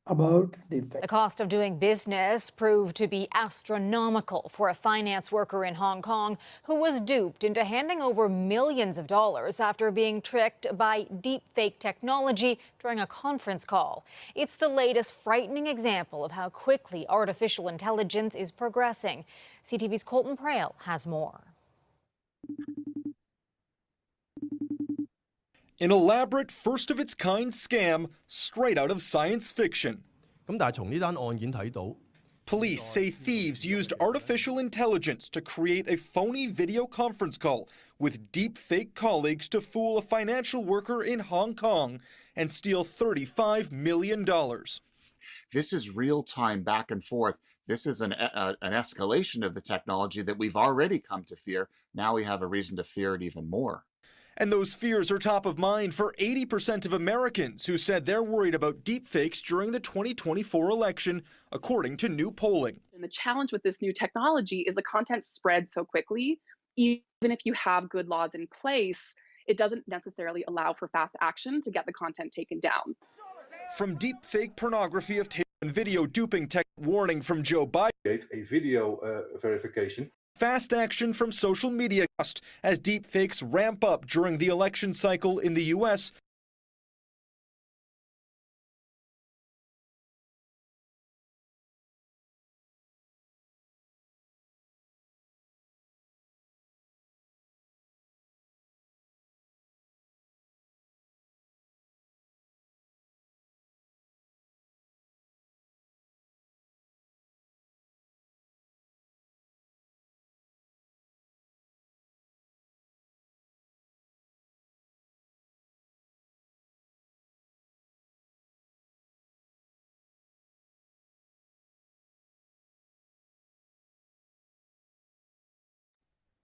about deepfake. The cost of doing business proved to be astronomical for a finance worker in Hong Kong who was duped into handing over millions of dollars after being tricked by deepfake technology during a conference call. It's the latest frightening example of how quickly artificial intelligence is progressing. CTV's Colton Prale has more. An elaborate, first-of-its-kind scam straight out of science fiction. Police say thieves used artificial intelligence to create a phony video conference call with deep fake colleagues to fool a financial worker in Hong Kong and steal $35 million. This is real-time back and forth. This is an escalation of the technology that we've already come to fear. Now we have a reason to fear it even more. And those fears are top of mind for 80% of Americans who said they're worried about deepfakes during the 2024 election, according to new polling. And the challenge with this new technology is the content spreads so quickly. Even if you have good laws in place, it doesn't necessarily allow for fast action to get the content taken down. From deepfake pornography of and video duping tech, warning from Joe Biden, a video verification. Fast action from social media as deepfakes ramp up during the election cycle in the U.S.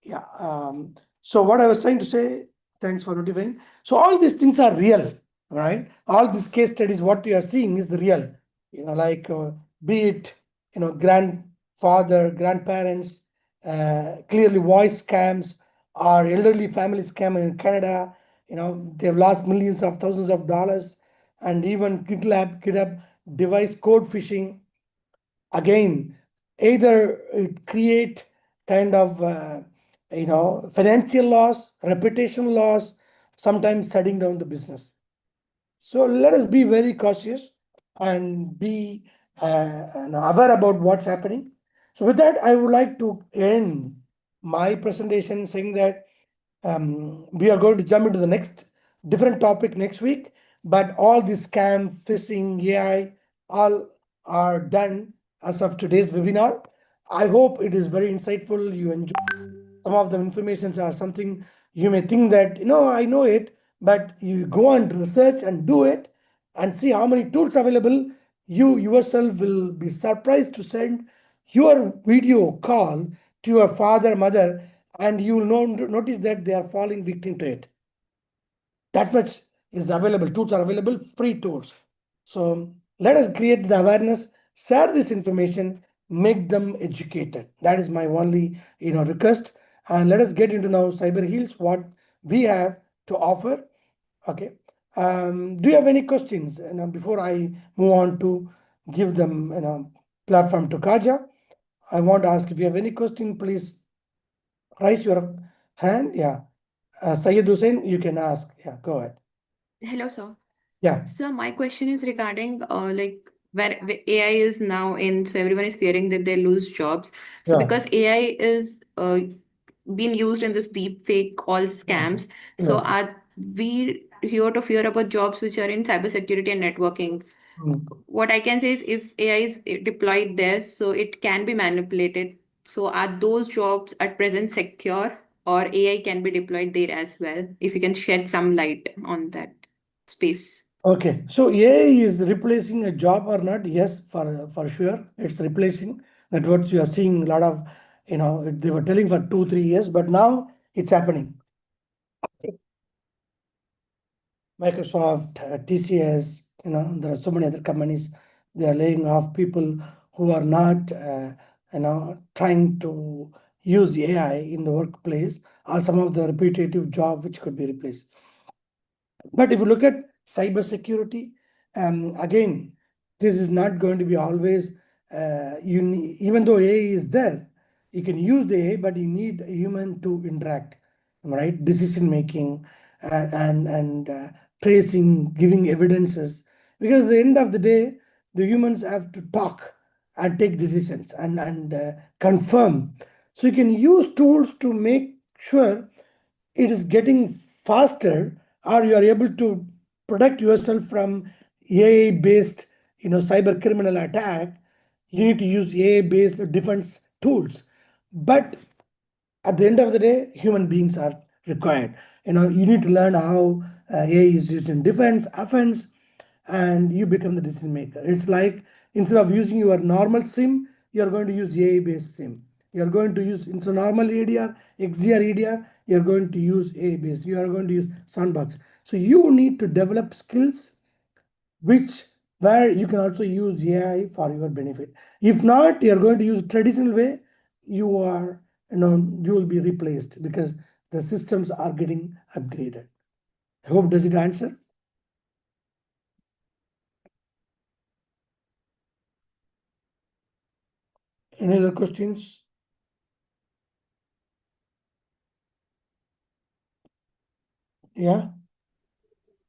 Yeah. So what I was trying to say, thanks for notifying. So all these things are real, right? All these case studies, what you are seeing is real. Like be it, grandfather, grandparents, clearly voice scams, or elderly family scam in Canada. They've lost millions of thousands of dollars, and even kidnap device code phishing. Again, either it create kind of financial loss, reputation loss, sometimes shutting down the business. So let us be very cautious and be aware about what's happening. So with that, I would like to end my presentation saying that we are going to jump into the next different topic next week, but all this scam, phishing, AI, all are done as of today's webinar. I hope it is very insightful. You enjoy some of the informations are something you may think that, I know it, but you go and research and do it and see how many tools available. You yourself will be surprised to send your video call to your father, mother, and you will notice that they are falling victim to it. That much is available. Tools are available, free tools. So let us create the awareness, share this information, make them educated. That is my only request. And let us get into now Cyber Heals, what we have to offer. Okay. Do you have any questions? Before I move on to give them platform to Kaja, I want to ask if you have any question, please raise your hand. Yeah. Syed Hussain, you can ask. Yeah, go ahead. Hello, sir. Yeah. So my question is regarding like where AI is now in, so everyone is fearing that they lose jobs. So Yeah. because AI is being used in this deep fake call scams, so Yeah. are we here to fear about jobs which are in cybersecurity and networking? What I can say is if AI is deployed there, so it can be manipulated. So are those jobs at present secure, or AI can be deployed there as well? If you can shed some light on that space. Okay, so AI is replacing a job or not? Yes, for sure, it's replacing. That's what you are seeing a lot of, they were telling for 2-3 years, but now it's happening. Microsoft, TCS, there are so many other companies. They are laying off people who are not, trying to use AI in the workplace, or some of the repetitive job which could be replaced. But if you look at cybersecurity, again, this is not going to be always, even though AI is there, you can use the AI, but you need a human to interact, right? Decision making and tracing, giving evidences. Because at the end of the day, the humans have to talk and take decisions and confirm. So you can use tools to make sure it is getting faster, or you are able to protect yourself from AI based cyber criminal attack. You need to use AI based defense tools, but at the end of the day, human beings are required. You need to learn how AI is used in defense, offense, and you become the decision maker. It's like instead of using your normal SIM, you're going to use AI based SIM. You're going to use, instead of normal ADR, XDR EDR, you're going to use AI based. You are going to use sandbox. So you need to develop skills which where you can also use AI for your benefit. If not, you're going to use traditional way, you will be replaced because the systems are getting upgraded. I hope, does it answer? Any other questions? Yeah.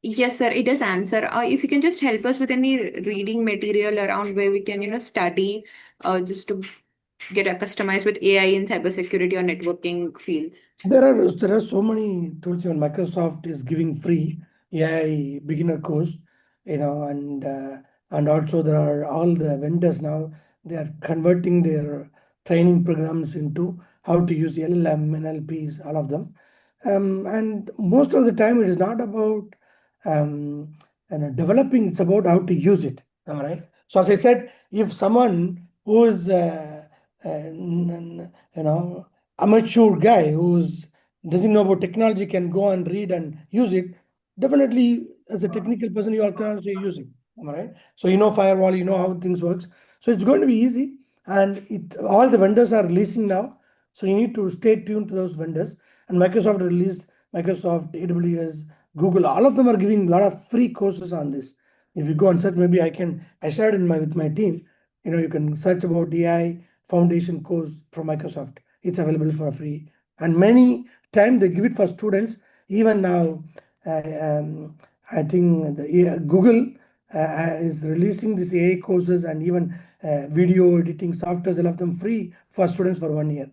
Yes, sir, it does answer. If you can just help us with any reading material around where we can, study just to get customized with AI in cybersecurity or networking fields. There are so many tools. Even Microsoft is giving free AI beginner course, and also there are all the vendors now. They are converting their training programs into how to use LLM, NLPs, all of them. And most of the time, it is not about developing; it's about how to use it. All right. So as I said, if someone who is amateur guy who's doesn't know about technology can go and read and use it, definitely as a technical person you can also use it. All right, so firewall, how things works, so it's going to be easy. And all the vendors are releasing now, so you need to stay tuned to those vendors. And Microsoft released, Microsoft, AWS, Google, all of them are giving a lot of free courses on this. If you go and search, maybe I shared with my team, you can search about AI foundation course from Microsoft. It's available for free, and many times they give it for students. Even now, I think Google is releasing these AI courses, and even video editing softwares. All of them free for students for 1 year.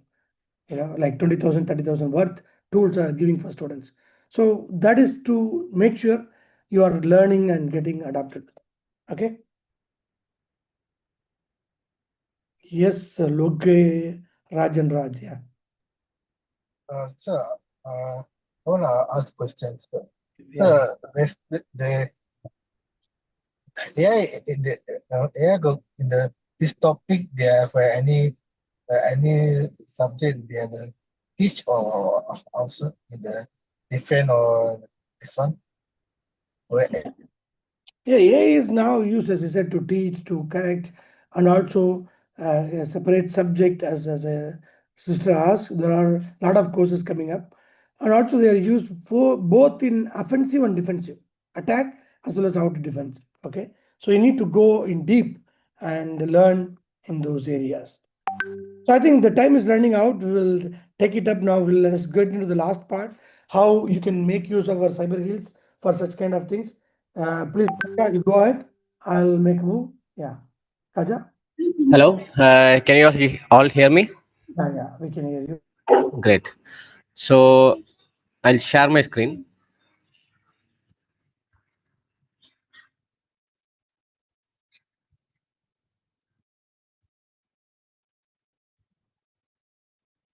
Like 20,000, 30,000 worth tools are giving for students. So that is to make sure you are learning and getting adapted. Okay. Yes, Loge Raj and Raj. Yeah. Sir, I want to ask questions. Sir, the AI in the AI in this topic, they have any subject they have teach or also in the different or this one? Yeah, AI is now used, as I said, to teach, to correct, and also a separate subject, as a sister asked. There are a lot of courses coming up, and also they are used for both in offensive and defensive attack, as well as how to defend. Okay, so you need to go in deep and learn in those areas. So I think the time is running out. We will take it up now. Let us get into the last part. how you can make use of our cyber heals for such kind of things. Please, you go ahead. I'll make a move. Yeah. Kaja? Hello, can you all hear me? Yeah, we can hear you. Great. So I'll share my screen.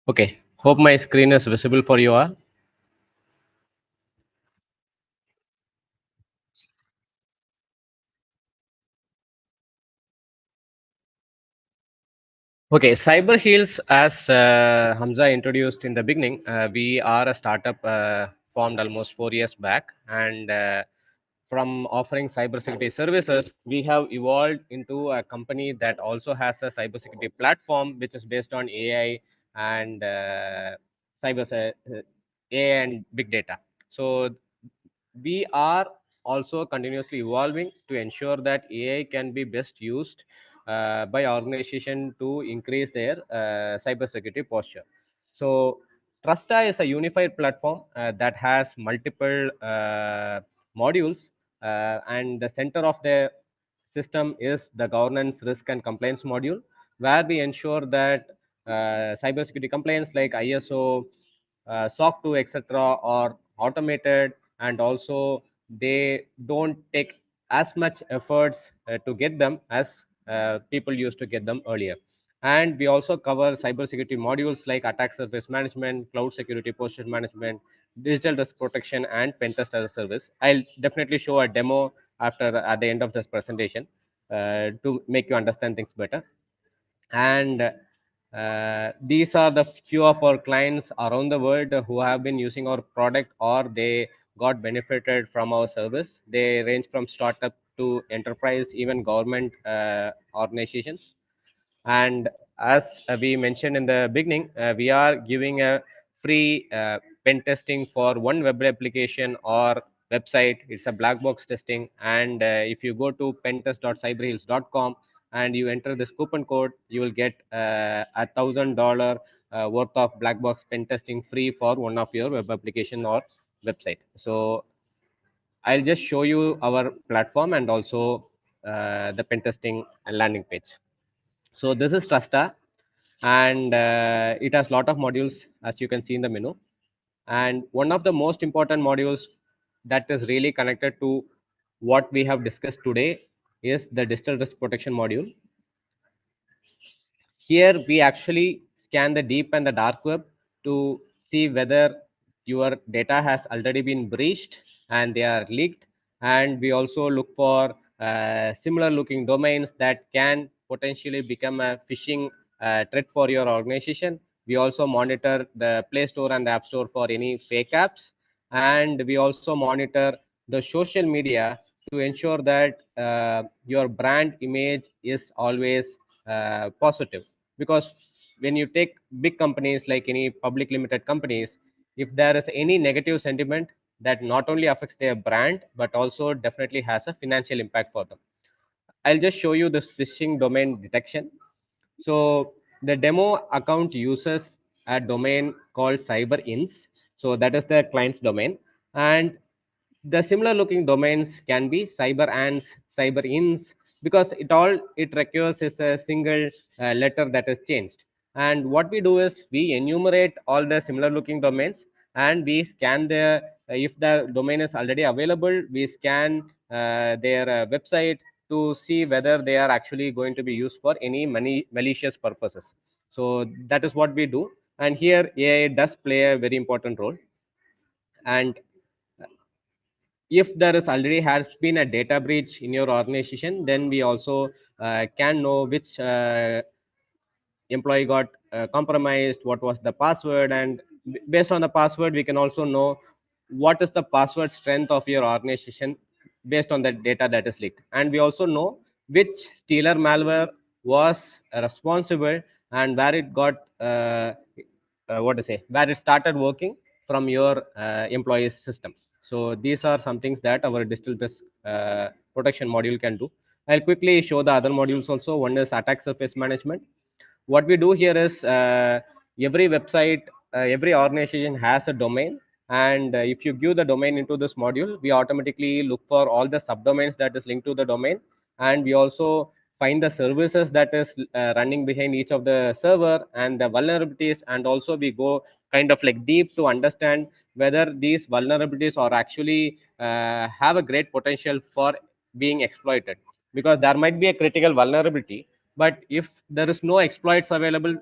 Okay, hope my screen is visible for you all. Okay, Cyber Heals, as Hamza introduced in the beginning, we are a startup formed almost 4 years back, and from offering cybersecurity services, we have evolved into a company that also has a cybersecurity platform, which is based on AI and AI and big data. So we are also continuously evolving to ensure that AI can be best used by organization to increase their cybersecurity posture. So Trusta is a unified platform that has multiple modules, and the center of the system is the governance, risk, and compliance module, where we ensure that cybersecurity compliance like ISO, SOC 2, etc., are automated, and also they don't take as much efforts to get them as people used to get them earlier. And we also cover cybersecurity modules like attack surface management, cloud security posture management, digital risk protection, and pen test as a service. I'll definitely show a demo after at the end of this presentation to make you understand things better. And these are the few of our clients around the world who have been using our product or they got benefited from our service. They range from startup to enterprise, even government organizations. And as we mentioned in the beginning, we are giving a free pen testing for one web application or website. It's a black box testing. And if you go to pentest.cyberheals.com and you enter this coupon code, you will get $1,000 worth of black box pen testing free for one of your web application or website. So I'll just show you our platform and also the pen testing landing page. So this is Trusta, and it has lot of modules, as you can see in the menu. And one of the most important modules that is really connected to what we have discussed today is the digital risk protection module. Here we actually scan the deep and the dark web to see whether your data has already been breached and they are leaked. And we also look for similar looking domains that can potentially become a phishing threat for your organization. We also monitor the Play Store and the App Store for any fake apps. And we also monitor the social media to ensure that your brand image is always positive. Because when you take big companies like any public limited companies, if there is any negative sentiment, that not only affects their brand but also definitely has a financial impact for them. I'll just show you this phishing domain detection. So the demo account uses a domain called CyberIns. So that is the client's domain. And the similar looking domains can be CyberAns, CyberIns, because it requires is a single letter that is changed. And what we do is we enumerate all the similar looking domains and we scan the if the domain is already available, we scan their website to see whether they are actually going to be used for any malicious purposes. So that is what we do. And here AI does play a very important role. And if there is already has been a data breach in your organization, then we also can know which employee got compromised, what was the password, and based on the password we can also know what is the password strength of your organization based on the data that is leaked. And we also know which stealer malware was responsible and where it got where it started working from your employee's system. So these are some things that our digital risk protection module can do. I'll quickly show the other modules also. One is attack surface management. What we do here is every website, every organization has a domain, And if you give the domain into this module, we automatically look for all the subdomains that is linked to the domain, and we also find the services that is running behind each of the server and the vulnerabilities, and also we go kind of like deep to understand whether these vulnerabilities are actually have a great potential for being exploited, because there might be a critical vulnerability, but if there is no exploits available,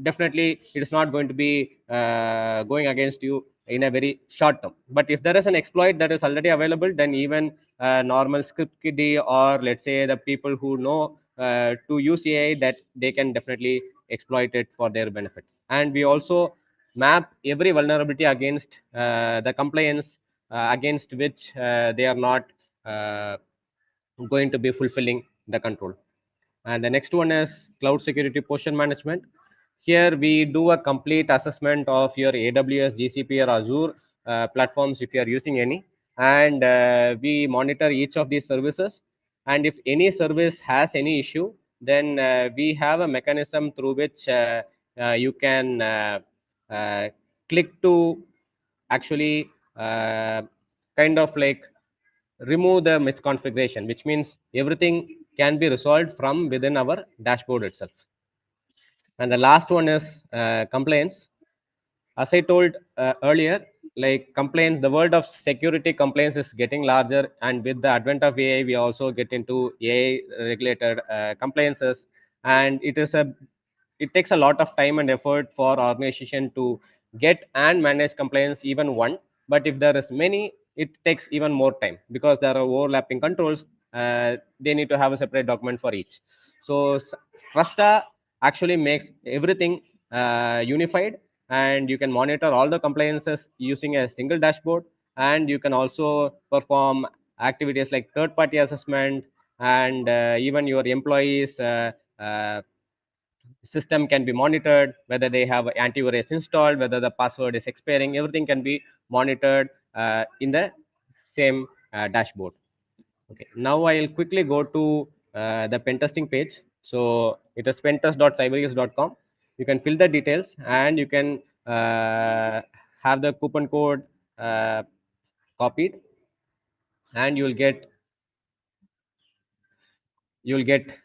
definitely it is not going to be going against you in a very short term. But if there is an exploit that is already available, then even normal script kiddie, or let's say the people who know to use AI, that they can definitely exploit it for their benefit. And we also map every vulnerability against the compliance against which they are not going to be fulfilling the control. And the next one is cloud security posture management. Here we do a complete assessment of your AWS, GCP, or Azure platforms if you are using any, and we monitor each of these services. And if any service has any issue, then we have a mechanism through which you can click to actually kind of like remove the misconfiguration, which means everything can be resolved from within our dashboard itself. And the last one is compliance. As I told earlier, like compliance, the world of security compliance is getting larger, and with the advent of AI, we also get into AI regulated compliances, and it takes a lot of time and effort for organization to get and manage compliance even one. But if there is many, it takes even more time, because there are overlapping controls. They need to have a separate document for each. So Strusta actually makes everything unified, and you can monitor all the compliances using a single dashboard, and you can also perform activities like third party assessment, and even your employees system can be monitored, whether they have antivirus installed, whether the password is expiring. Everything can be monitored in the same dashboard. Okay, now I'll quickly go to the pen testing page. So it is pentest.cybersecurity.com. You can fill the details, and you can have the coupon code copied, and you'll get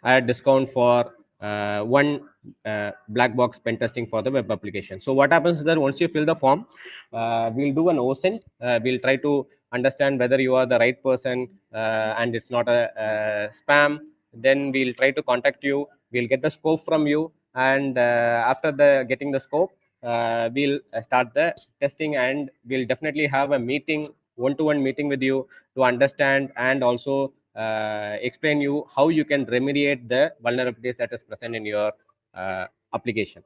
a discount for one black box pen testing for the web application. So what happens is that once you fill the form, we'll do an OSINT. We'll try to understand whether you are the right person and it's not a spam. Then we'll try to contact you. We'll get the scope from you, and after the getting the scope, we'll start the testing, and we'll definitely have a meeting, one-to-one meeting with you, to understand and also explain you how you can remediate the vulnerabilities that is present in your application.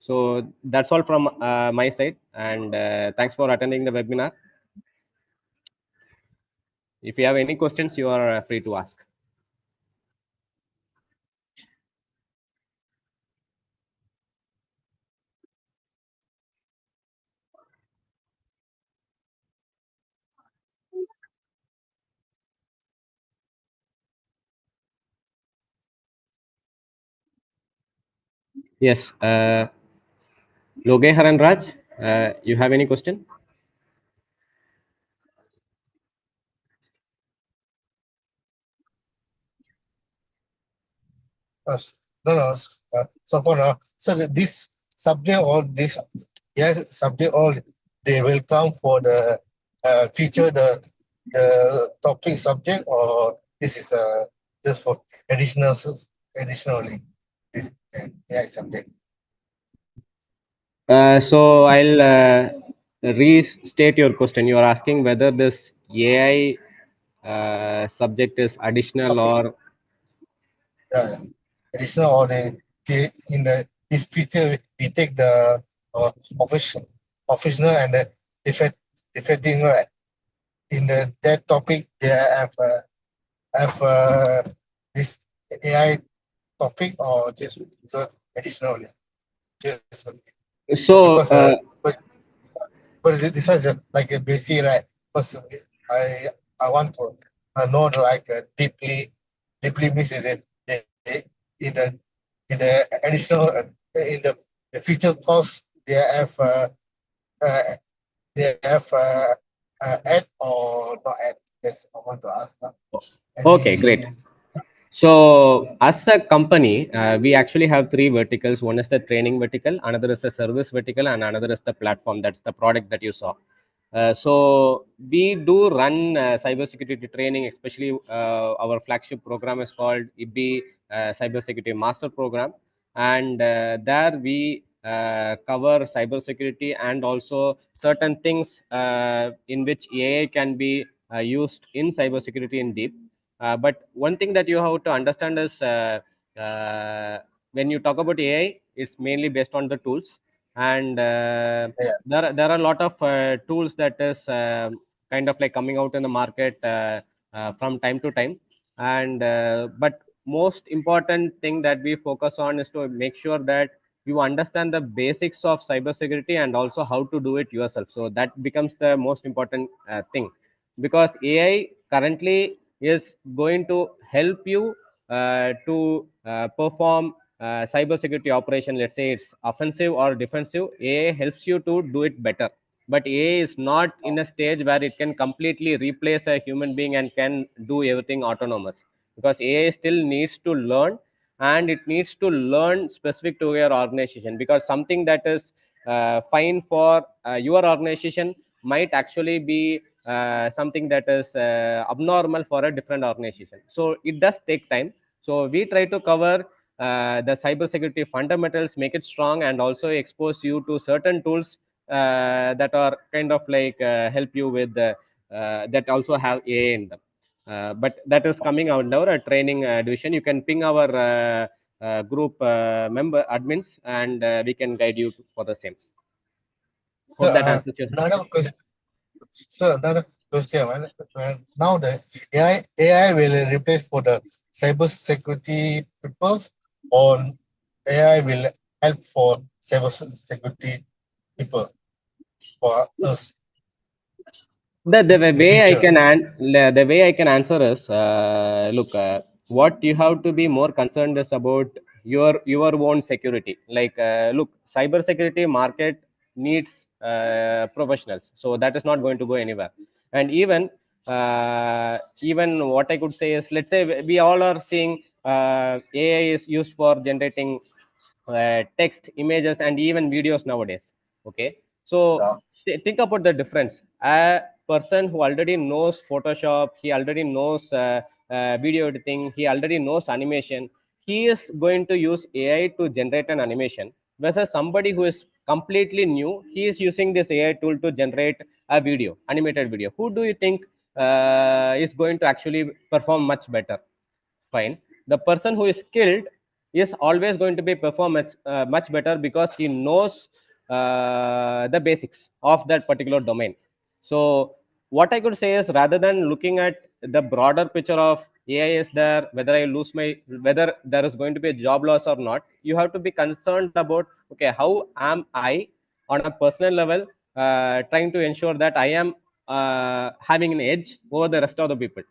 So that's all from my side, and thanks for attending the webinar. If you have any questions, you are free to ask. Yes, Loge Haran Raj, you have any question? No, no. So for now, so this subject or this subject all they will come for the feature the topic subject, or this is just for additionally this subject. So I'll restate your question. You are asking whether this AI subject is additional or Additional, or in the this feature we take the professional and the defecting, right? In that topic they have this AI topic, or just additionally. Just so. because but this is like a basic, right? Because I want to know like deeply means in the additional in the future course they have they have ad or not ad? Yes, I want to ask now. Okay, great. So, as a company, we actually have three verticals. One is the training vertical, another is the service vertical, and another is the platform. That's the product that you saw. So, we do run cybersecurity training, especially our flagship program is called IBI Cybersecurity Master Program. And there we cover cybersecurity and also certain things in which AI can be used in cybersecurity in deep. But one thing that you have to understand is uh, when you talk about AI, it's mainly based on the tools, and there are a lot of tools that is kind of like coming out in the market from time to time. And but most important thing that we focus on is to make sure that you understand the basics of cybersecurity and also how to do it yourself. So that becomes the most important thing, because AI currently is going to help you to perform cybersecurity operation. Let's say it's offensive or defensive, AI helps you to do it better. But AI is not in a stage where it can completely replace a human being and can do everything autonomous, because AI still needs to learn, and it needs to learn specific to your organization, because something that is fine for your organization might actually be something that is abnormal for a different organization. So it does take time. So we try to cover the cybersecurity fundamentals, make it strong, and also expose you to certain tools that are kind of like help you with that also have AI in them. But that is coming under a training division. You can ping our group member admins, and we can guide you for the same. Hope that answers your Another question. Sir, another question. Now the AI will replace for the cyber security people, or AI will help for cyber security people for us the in the way I future. can the way I can answer is, look, what you have to be more concerned is about your own security. Like, look, cyber security market needs professionals, so that is not going to go anywhere. And even what I could say is, let's say we all are seeing AI is used for generating text, images, and even videos nowadays. Okay, so think about the difference. A person who already knows Photoshop, he already knows video editing, he already knows animation, he is going to use AI to generate an animation. Versus somebody who is completely new, he is using this AI tool to generate a video, animated video. Who do you think is going to actually perform much better? Fine. The person who is skilled is always going to be performance much better, because he knows the basics of that particular domain. So what I could say is, rather than looking at the broader picture of AI is there, whether I lose my, whether there is going to be a job loss or not, you have to be concerned about, okay, how am I on a personal level trying to ensure that I am having an edge over the rest of the people.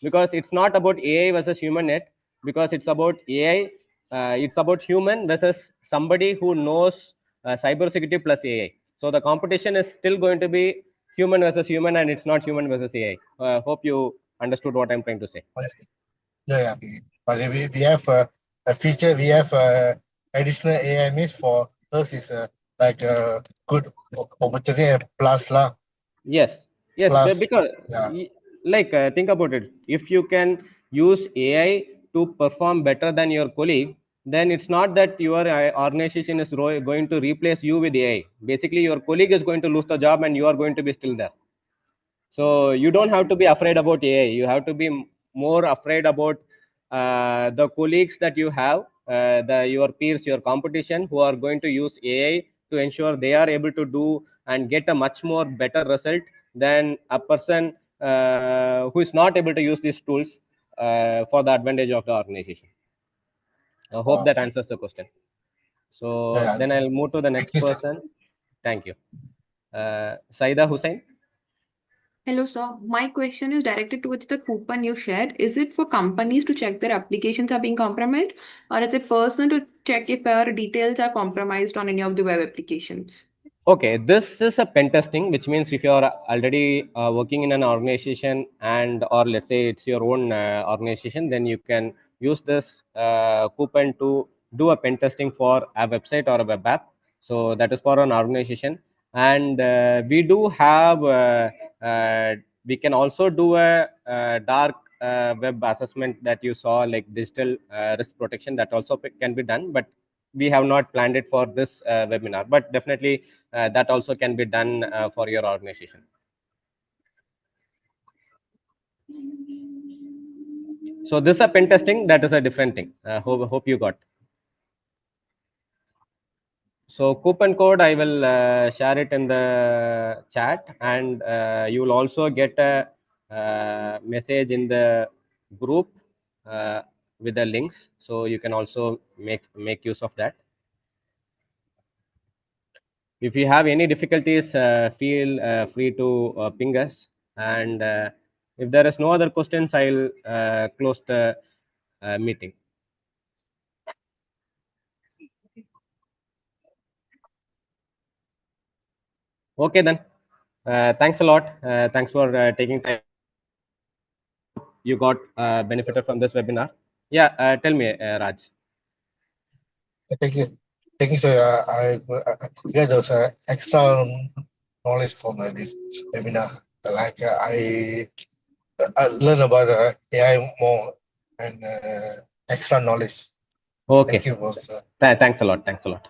Because it's not about AI versus human yet, because it's about AI, it's about human versus somebody who knows cybersecurity plus AI. So the competition is still going to be human versus human, and it's not human versus AI. Hope you understood what I'm trying to say. Yeah. But we have a feature. We have additional AI means for us is like a good opportunity and plus lah. Yes, Plus, because yeah. like, think about it. If you can use AI to perform better than your colleague, then it's not that your organization is going to replace you with AI. Basically, your colleague is going to lose the job, and you are going to be still there. So you don't have to be afraid about AI. You have to be more afraid about the colleagues that you have, your peers, your competition, who are going to use AI to ensure they are able to do and get a much more better result than a person who is not able to use these tools for the advantage of the organization. I hope that answers the question. So then I'll move to the next person. Thank you. Saida Hussain. Hello, sir. My question is directed towards the coupon you shared. Is it for companies to check their applications are being compromised, or is it person to check if our details are compromised on any of the web applications? Okay, this is a pen testing, which means if you are already working in an organization and or let's say it's your own organization, then you can use this coupon to do a pen testing for a website or a web app. So that is for an organization. And we do have, we can also do a dark web assessment that you saw, like digital risk protection, that also can be done. But we have not planned it for this webinar, but definitely that also can be done for your organization. So this is a pen testing, that is a different thing. Hope you got. So coupon code, I will share it in the chat, and you will also get a message in the group with the links, so you can also make use of that. If you have any difficulties, feel free to ping us. And if there is no other questions, I'll close the meeting. Okay, then. Thanks a lot. Thanks for taking time. You got benefited from this webinar. Yeah, tell me, Raj. Thank you. Thank you, sir. I get those extra knowledge from this webinar. Like I learn about AI more and extra knowledge. Okay. Thank you, boss. Thanks a lot. Thanks a lot.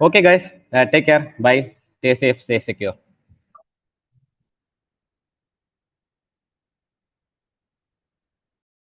Okay, guys. Take care. Bye. Stay safe. Stay secure.